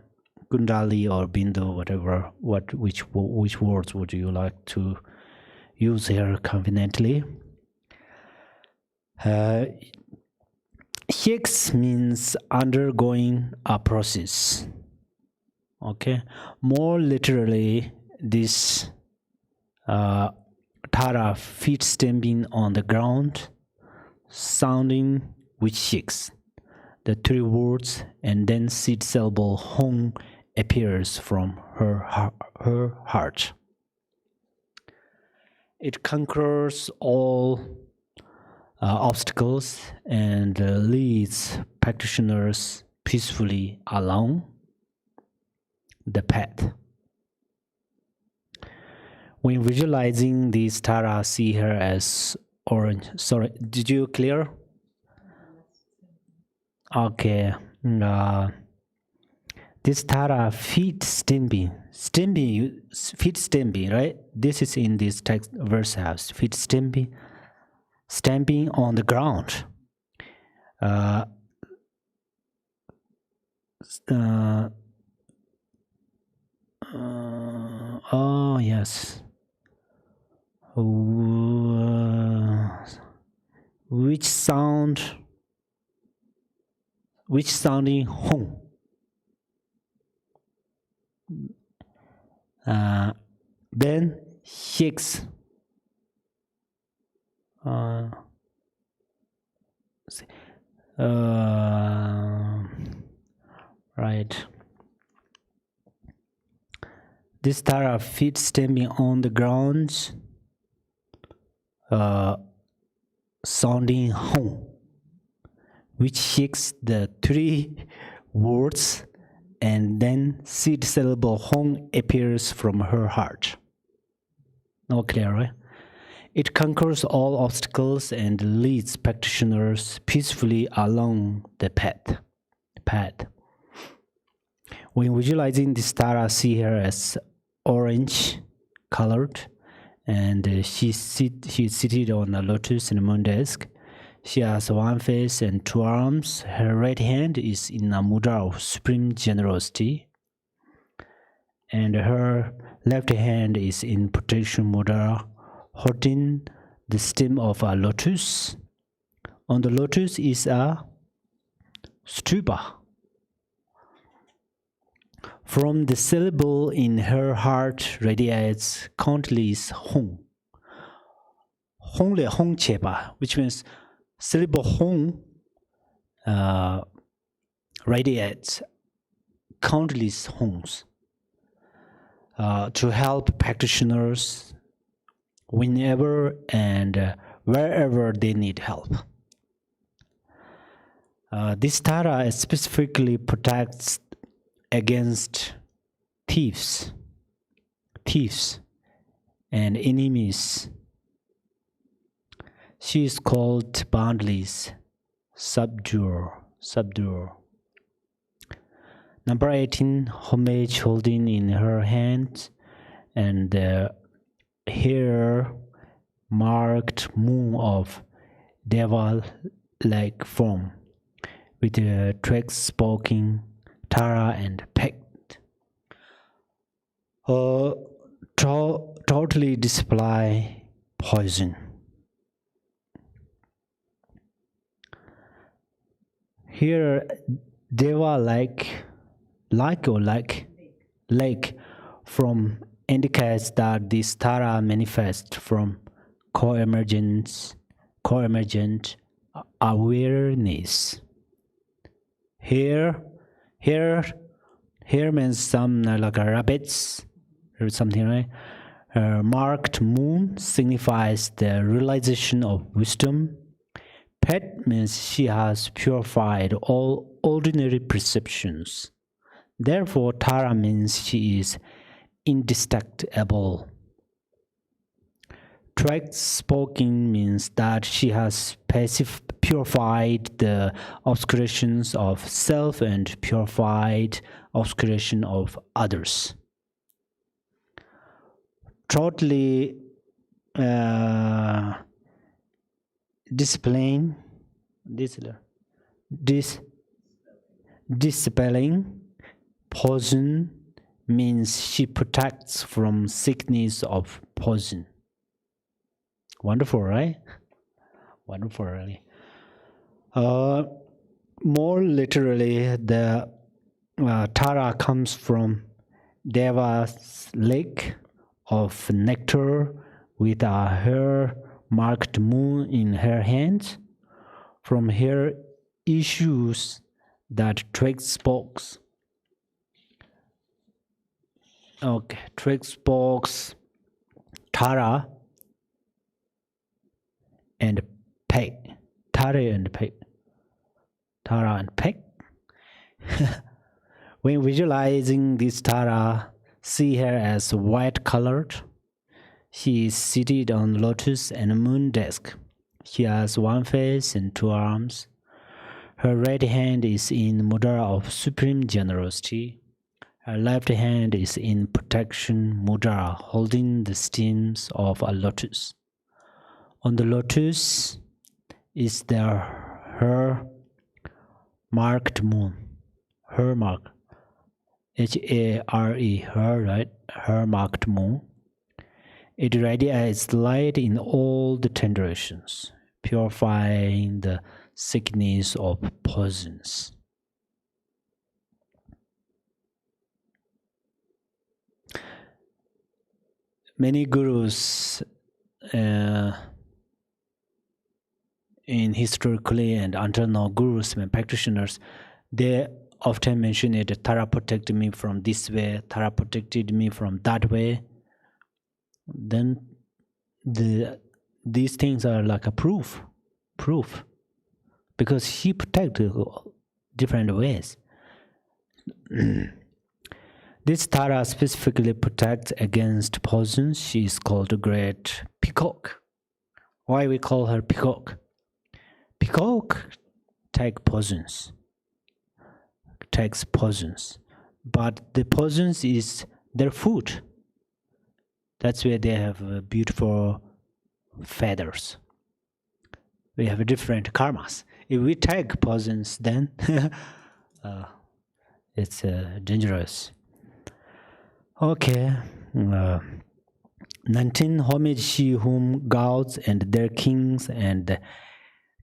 kundali or bindu, whatever. Which words would you like to use here conveniently? Shakes means undergoing a process. Okay, more literally, this Tara feet stamping on the ground, sounding which shakes the three words, and then seed syllable Hong appears from her heart. It conquers all obstacles and leads practitioners peacefully along the path. When visualizing this Tara, see her as orange. Sorry, did you clear? Okay. This Tara feet stamping, right? This is in this text verse house. Feet stamping on the ground. Oh yes. Which sounding Hong? Then shakes. Right. This Tara feet stamping on the ground, sounding Hong, which shakes the three words, and then seed syllable Hong appears from her heart. Not clear, right? It conquers all obstacles and leads practitioners peacefully along the path. When visualizing this Tara, see her as orange colored, and she's seated on a lotus in a moon desk. She has one face and two arms. Her right hand is in a mudra of supreme generosity, and her left hand is in protection mudra, holding the stem of a lotus. On the lotus is a stupa. From the syllable in her heart radiates countless Hong. Hong le Hong chepa, which means syllable Hong radiates countless Hongs to help practitioners whenever and wherever they need help. This Tara specifically protects against thieves and enemies. She is called boundless, subduer. Number 18, homage holding in her hand, and here marked moon of Deva-like form, with twigs spoken Tara and Pet. Totally display poison. Here, Deva-like lake from indicates that this Tara manifests from co-emergent awareness. Here means some like rabbits or something, right? Marked moon signifies the realization of wisdom. Pet means she has purified all ordinary perceptions. Therefore, Tara means she is indestructible. Tract spoken means that she has purified the obscurations of self and purified obscuration of others. Totally dispelling poison means she protects from sickness of poison. Wonderful, right? Wonderful, really. More literally, the Tara comes from Deva's lake of nectar with her marked moon in her hands. From her issues that twig spokes. Okay, twig spokes, Tara and Peg. Tara and Peg. When visualizing this Tara, see her as white colored. She is seated on lotus and moon desk. She has one face and two arms. Her right hand is in mudra of supreme generosity. Her left hand is in protection mudra, holding the stems of a lotus. On the lotus is her marked moon. Her mark. H-A-R-E, her, right? Her marked moon. It radiates light in all the 10 directions, purifying the sickness of poisons. Many gurus in historically and until now, gurus and practitioners, they often mention it, Tara protected me from this way, Tara protected me from that way. Then these things are like a proof, because he protected different ways. This Tara specifically protects against poisons. She is called a great peacock. Why we call her peacock? Peacock takes poisons, but the poisons is their food. That's where they have beautiful feathers. We have different karmas. If we take poisons, then it's dangerous. Okay. 19. Homage she whom gods and their kings and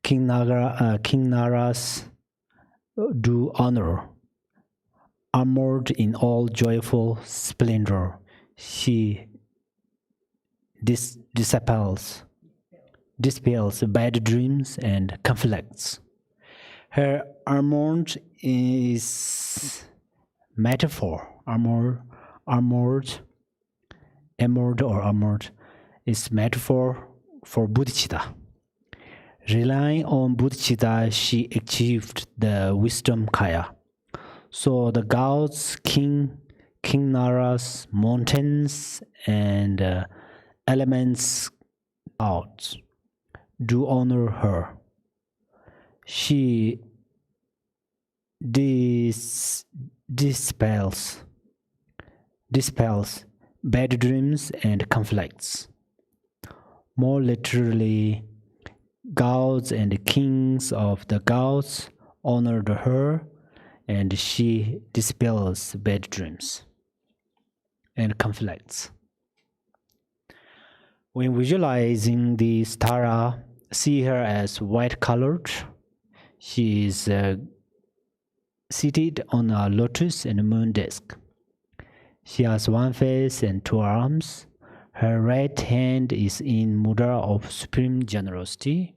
King Naras do honor. Armored in all joyful splendor, she dispels bad dreams and conflicts. Her armored is metaphor. Armored is metaphor for bodhicitta. Relying on bodhicitta, she achieved the wisdom kaya. So the gods, King Naras, mountains, and elements out do honor her. She dispels bad dreams and conflicts. More literally, gods and kings of the gods honored her, and she dispels bad dreams and conflicts. When visualizing the Tara, see her as white-colored. She is seated on a lotus and moon disk. She has one face and two arms. Her right hand is in mudra of supreme generosity.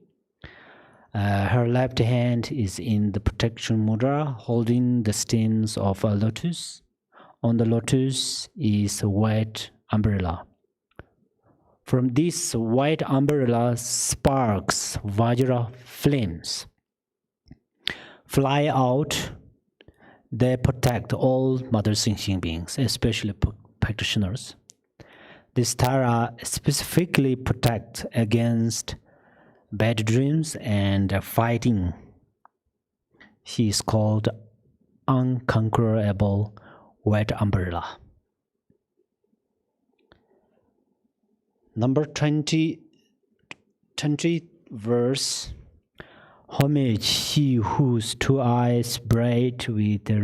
Her left hand is in the protection mudra, holding the stems of a lotus. On the lotus is a white umbrella. From this white umbrella, sparks, Vajra flames, fly out. They protect all mother sentient beings, especially practitioners. This Tara specifically protects against bad dreams and fighting. She is called unconquerable white umbrella. Number 20 verse. Homage he whose two eyes bright with the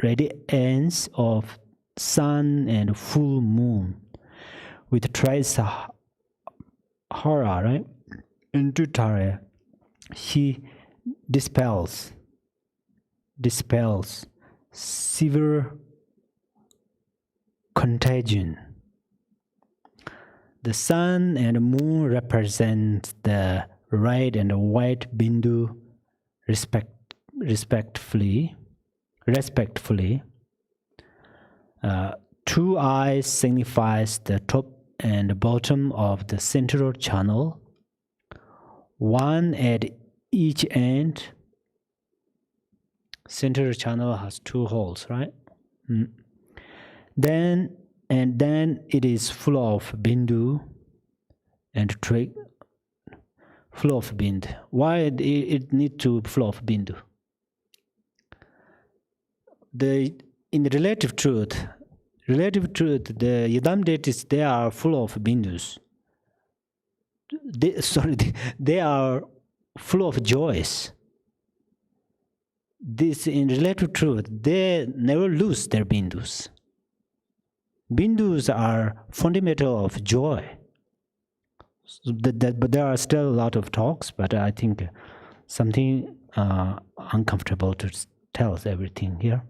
radiance of sun and full moon, with thrice hara, right? Into Tara, he dispels severe contagion. The sun and moon represent the red and white bindu respectfully. Two eyes signifies the top and bottom of the central channel, one at each end. Central channel has two holes, right? Then it is full of bindu and trick. Flow of bindu. Why it need to flow of bindu? In the relative truth, the Yidam deities, they are full of bindus. They are full of joys. This in relative truth, they never lose their bindus. Bindus are fundamental of joy. But there are still a lot of talks, but I think something uncomfortable to tell everything here.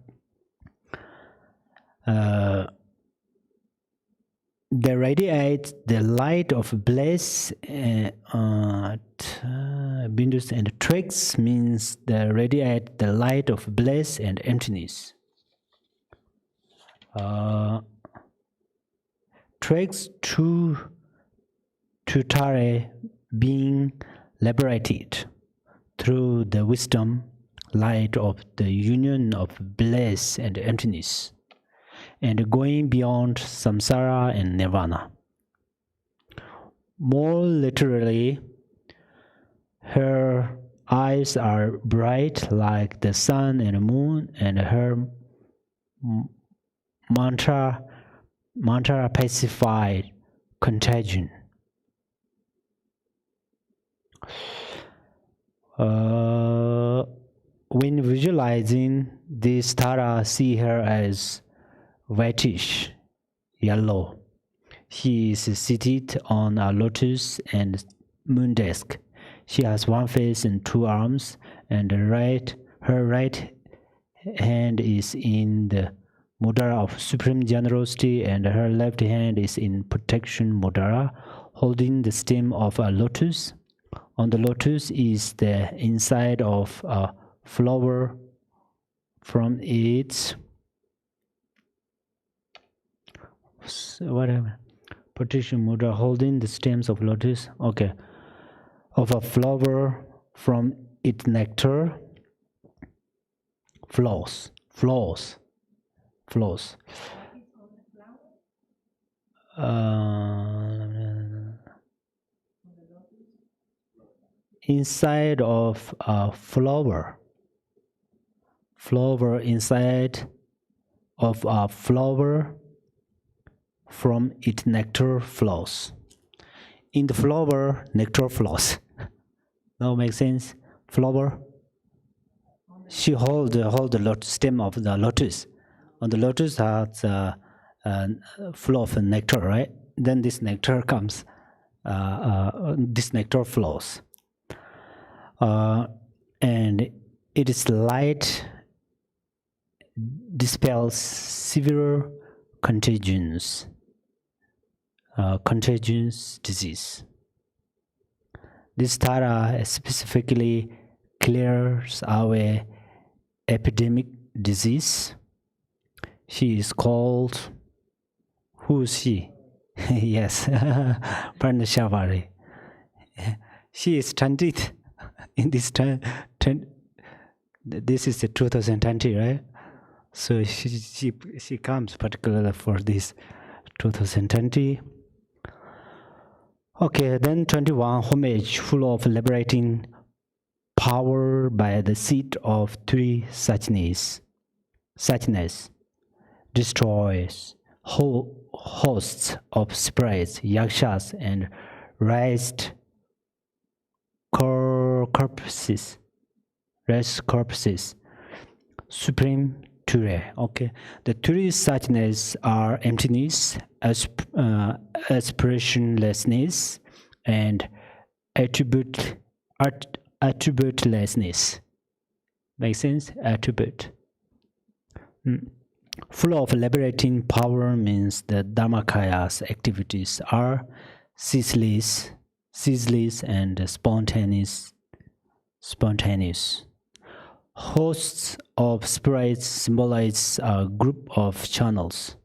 They radiate the light of bliss. Bindus and tricks means they radiate the light of bliss and emptiness. Tricks to Tare being liberated through the wisdom light of the union of bliss and emptiness, and going beyond samsara and nirvana. More literally, her eyes are bright like the sun and moon, and her mantra pacified contagion. When visualizing this Tara, see her as whitish, yellow. She is seated on a lotus and moon disk. She has one face and two arms, and her right hand is in the mudra of supreme generosity, and her left hand is in protection mudra, holding the stem of a lotus. On the lotus is the inside of a flower. From its protection mudra, holding the stems of lotus. Okay, of a flower, from its nectar flows. Inside of a flower inside of a flower, from its nectar flows. in the flower, nectar flows. Now make sense? Flower. She hold the stem of the lotus. And the lotus has a flow of nectar, right? Then this nectar comes. This nectar flows. And its light dispels severe contagious disease. This Tara specifically clears away epidemic disease. She is called, who is she? Yes, Parnashavari. She is 20th in this time. This is the 2020, right? So she comes particularly for this 2020. Okay, then 21, homage full of liberating power by the seat of three suchness, destroys hosts of spirits, yakshas, and raised corpses, supreme Ture. Okay, the three suchness are emptiness, aspirationlessness, and attributelessness. Make sense? Attribute. Full of liberating power means that Dharmakaya's activities are ceaseless and spontaneous. Hosts of spirits symbolize a group of channels.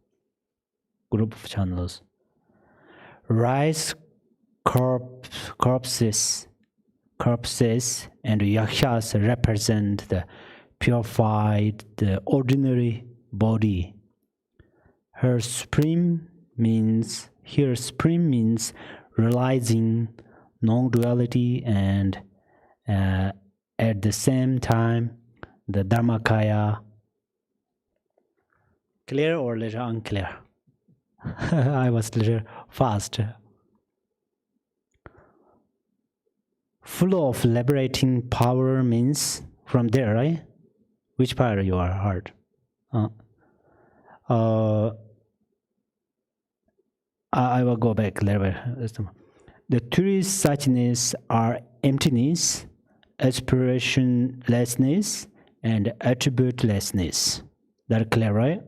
Rice corpses and yakshas represent the purified, the ordinary body. Here supreme means realizing non-duality, and at the same time the Dharmakaya. Clear or little unclear? I was little fast. Full of liberating power means from there, right? Which part you are hard? I will go back later. The three suchness are emptiness, aspirationlessness, and attributelessness. That clear, right?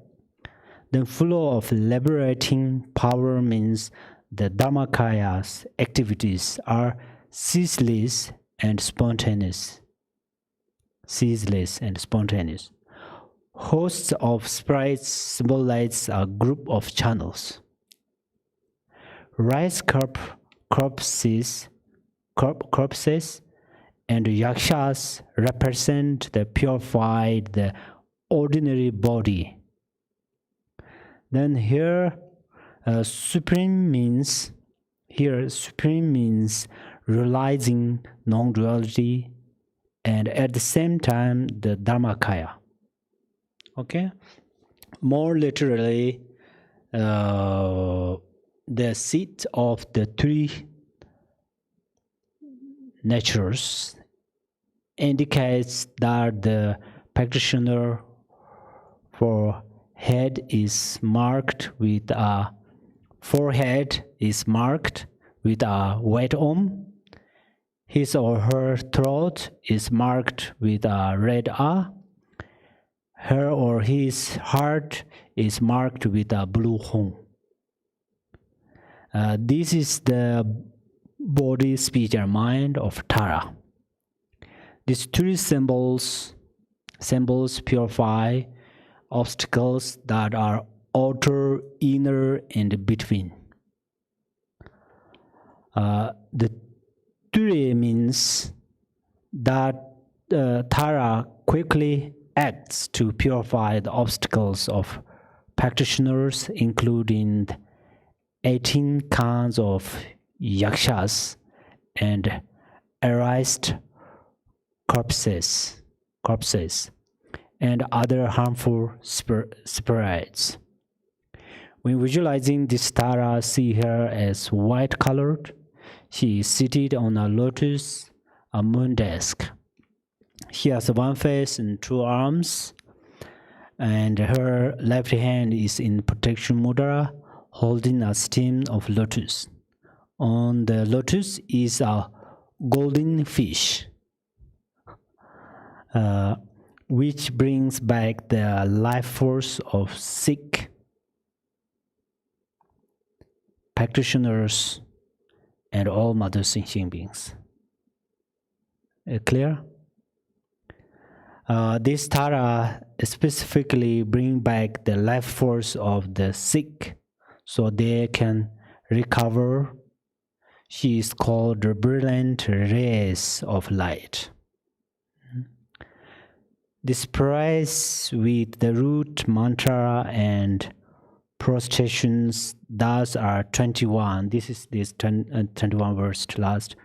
The flow of liberating power means the Dharmakaya's activities are ceaseless and spontaneous. Hosts of spirits symbolize a group of channels. Rice corpses and yakshas represent the purified, the ordinary body. Then here, supreme means realizing non-duality, and at the same time the Dharmakaya. Okay, more literally, the seat of the three natures indicates that the practitioner forehead is marked with a white om. His or her throat is marked with a red A. Her or his heart is marked with a blue hong. This is the body, speech, and mind of Tara. These three symbols purify obstacles that are outer, inner, and between. The three means that Tara quickly acts to purify the obstacles of practitioners, including 18 kinds of yakshas and erased corpses and other harmful spirits. When visualizing this Tara, see her as white colored. She is seated on a lotus, a moon disk. She has one face and two arms, and her left hand is in protection mudra, holding a stem of lotus. On the lotus is a golden fish, which brings back the life force of Sikh practitioners and all Mother Sentient beings. Clear? This Tara specifically bring back the life force of the Sikh so they can recover. She is called the brilliant rays of light. This praise with the root mantra and prostrations thus are 21. This is this 21 verse last.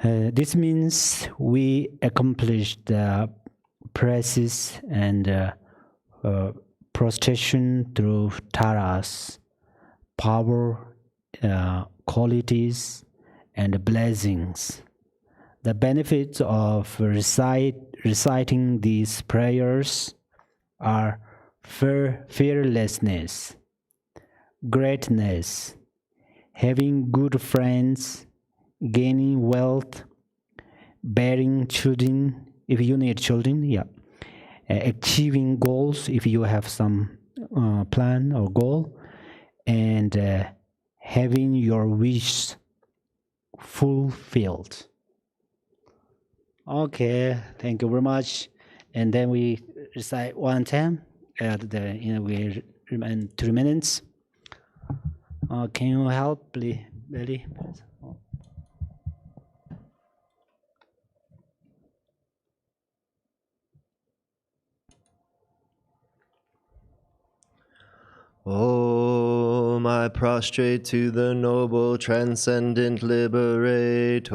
This means we accomplished the praises and prostration through Tara's power, qualities, and blessings. The benefits of reciting these prayers are fearlessness, greatness, having good friends, gaining wealth, bearing children if you need children, achieving goals if you have some plan or goal, and having your wish fulfilled. Okay, thank you very much. And then we recite one time at the we remain 3 minutes. Can you help, please, Billy? Om, I prostrate to the noble transcendent liberator.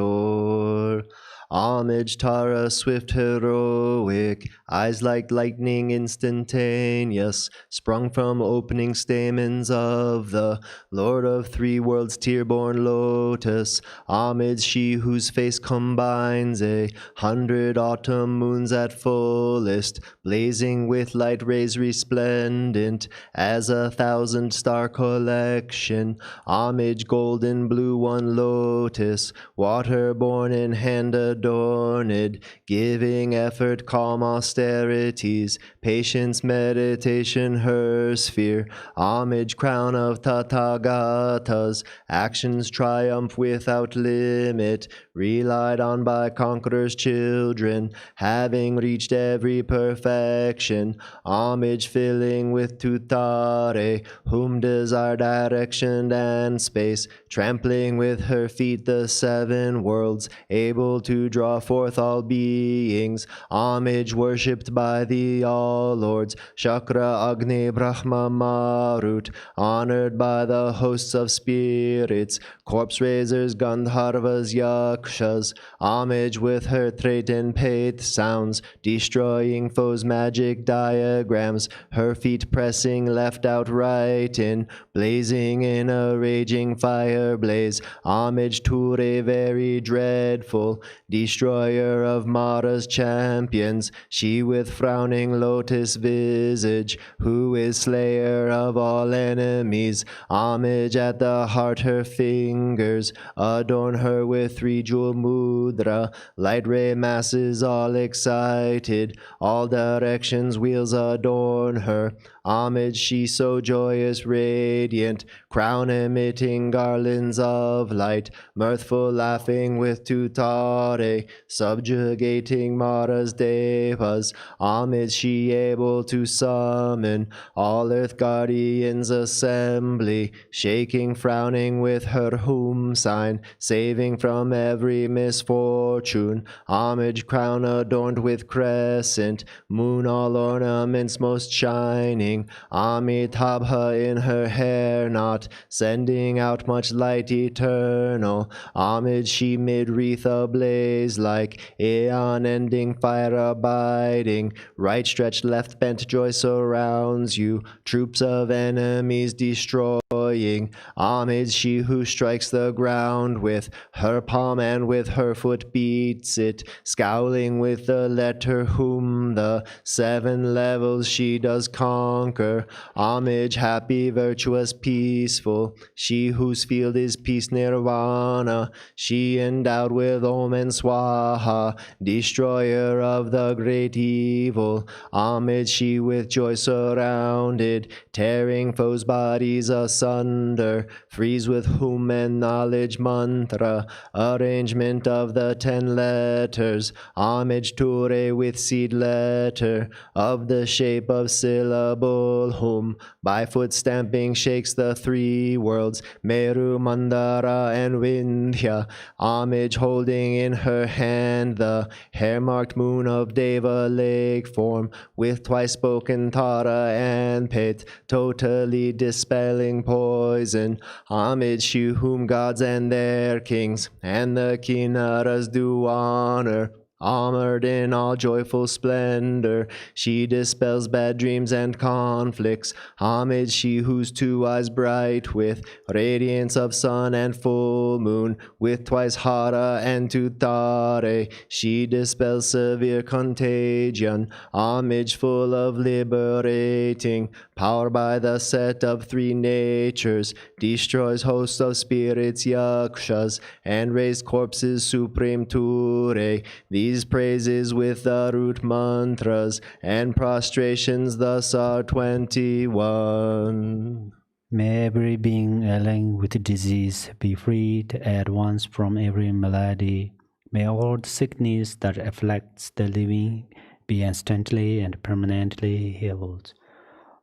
Homage, Tara, swift, heroic, eyes like lightning instantaneous, sprung from opening stamens of the Lord of three worlds, tear-born lotus. Homage, she whose face combines 100 autumn moons at fullest, blazing with light rays resplendent as 1,000 star collection. Homage, golden blue, one lotus, water-born in hand adorned, giving effort, calm austerities, patience, meditation, her sphere. Homage, crown of Tathagatas, actions triumph without limit, relied on by conquerors' children, having reached every perfection. Homage, filling with Tutare, whom desire direction and space, trampling with her feet the 7 worlds, able to draw forth all beings. Homage, worshipped by the all lords, Shakra, Agni, Brahma, Marut, honored by the hosts of spirits, corpse raisers, Gandharvas, Yakshas. Homage with her Threaten Paith sounds, destroying foes' magic diagrams, her feet pressing left out right in, blazing in a raging fire blaze. Homage to a very dreadful, destroyer of Mara's champions, she with frowning lotus visage, who is slayer of all enemies. Homage at the heart, her fingers adorn her with 3-jewel mudra, light ray masses all excited, all directions wheels adorn her. Homage, she so joyous, radiant, crown emitting garlands of light, mirthful, laughing with Tutare, subjugating Mara's devas. Homage, she able to summon all earth guardians assembly, shaking, frowning with her whom sign, saving from every misfortune. Homage, crown adorned with crescent, moon all ornaments most shining, burning, Amitabha in her hair, not sending out much light eternal. Amid she mid wreath ablaze, like aeon-ending fire abiding. Right stretched, left bent, joy surrounds you, troops of enemies destroying. Amid she who strikes the ground with her palm and with her foot beats it, scowling with the letter whom the 7 levels she does conquer. Homage, happy, virtuous, peaceful, she whose field is peace nirvana, she endowed with Om and Swaha, destroyer of the great evil. Homage, she with joy surrounded, tearing foes' bodies asunder, frees with whom and knowledge mantra, arrangement of the 10 letters. Homage, Ture with seed letter, of the shape of syllable whom by foot stamping shakes the 3 worlds, Meru, Mandara, and Vindhya. Homage, holding in her hand the hair-marked moon of Deva lake form, with twice spoken Tara and Pit, totally dispelling poison. Homage, she whom gods and their kings and the Kinnaras do honor. Armored in all joyful splendor, she dispels bad dreams and conflicts. Homage, she whose 2 eyes bright with radiance of sun and full moon, with twice Hara and 2 Tare, she dispels severe contagion. Homage, full of liberating power by the set of 3 natures, destroys hosts of spirits, yakshas, and raised corpses, supreme Ture. These praises with the root mantras and prostrations thus are 21. May every being ailing with disease be freed at once from every malady. May all the sickness that afflicts the living be instantly and permanently healed.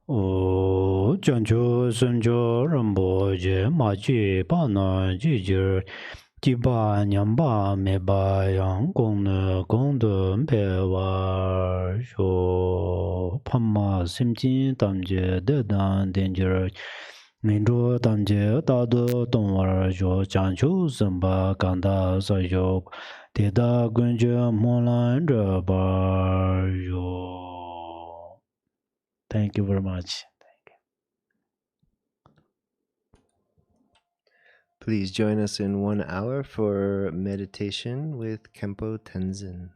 O Janjo Sunjo Rambo Je Maji Bana Jijir Jiba Nyamba Meba Yang Gong Gongde Pewa Sho Pama Simjin Damje Dedan Danger Nindro Damje Dado Dongwar Jo Janjo Zamba Ganda Sayo Deda Gunje Molan Bar Yo. Thank you very much. Please join us in 1 hour for meditation with Khenpo Tenzin.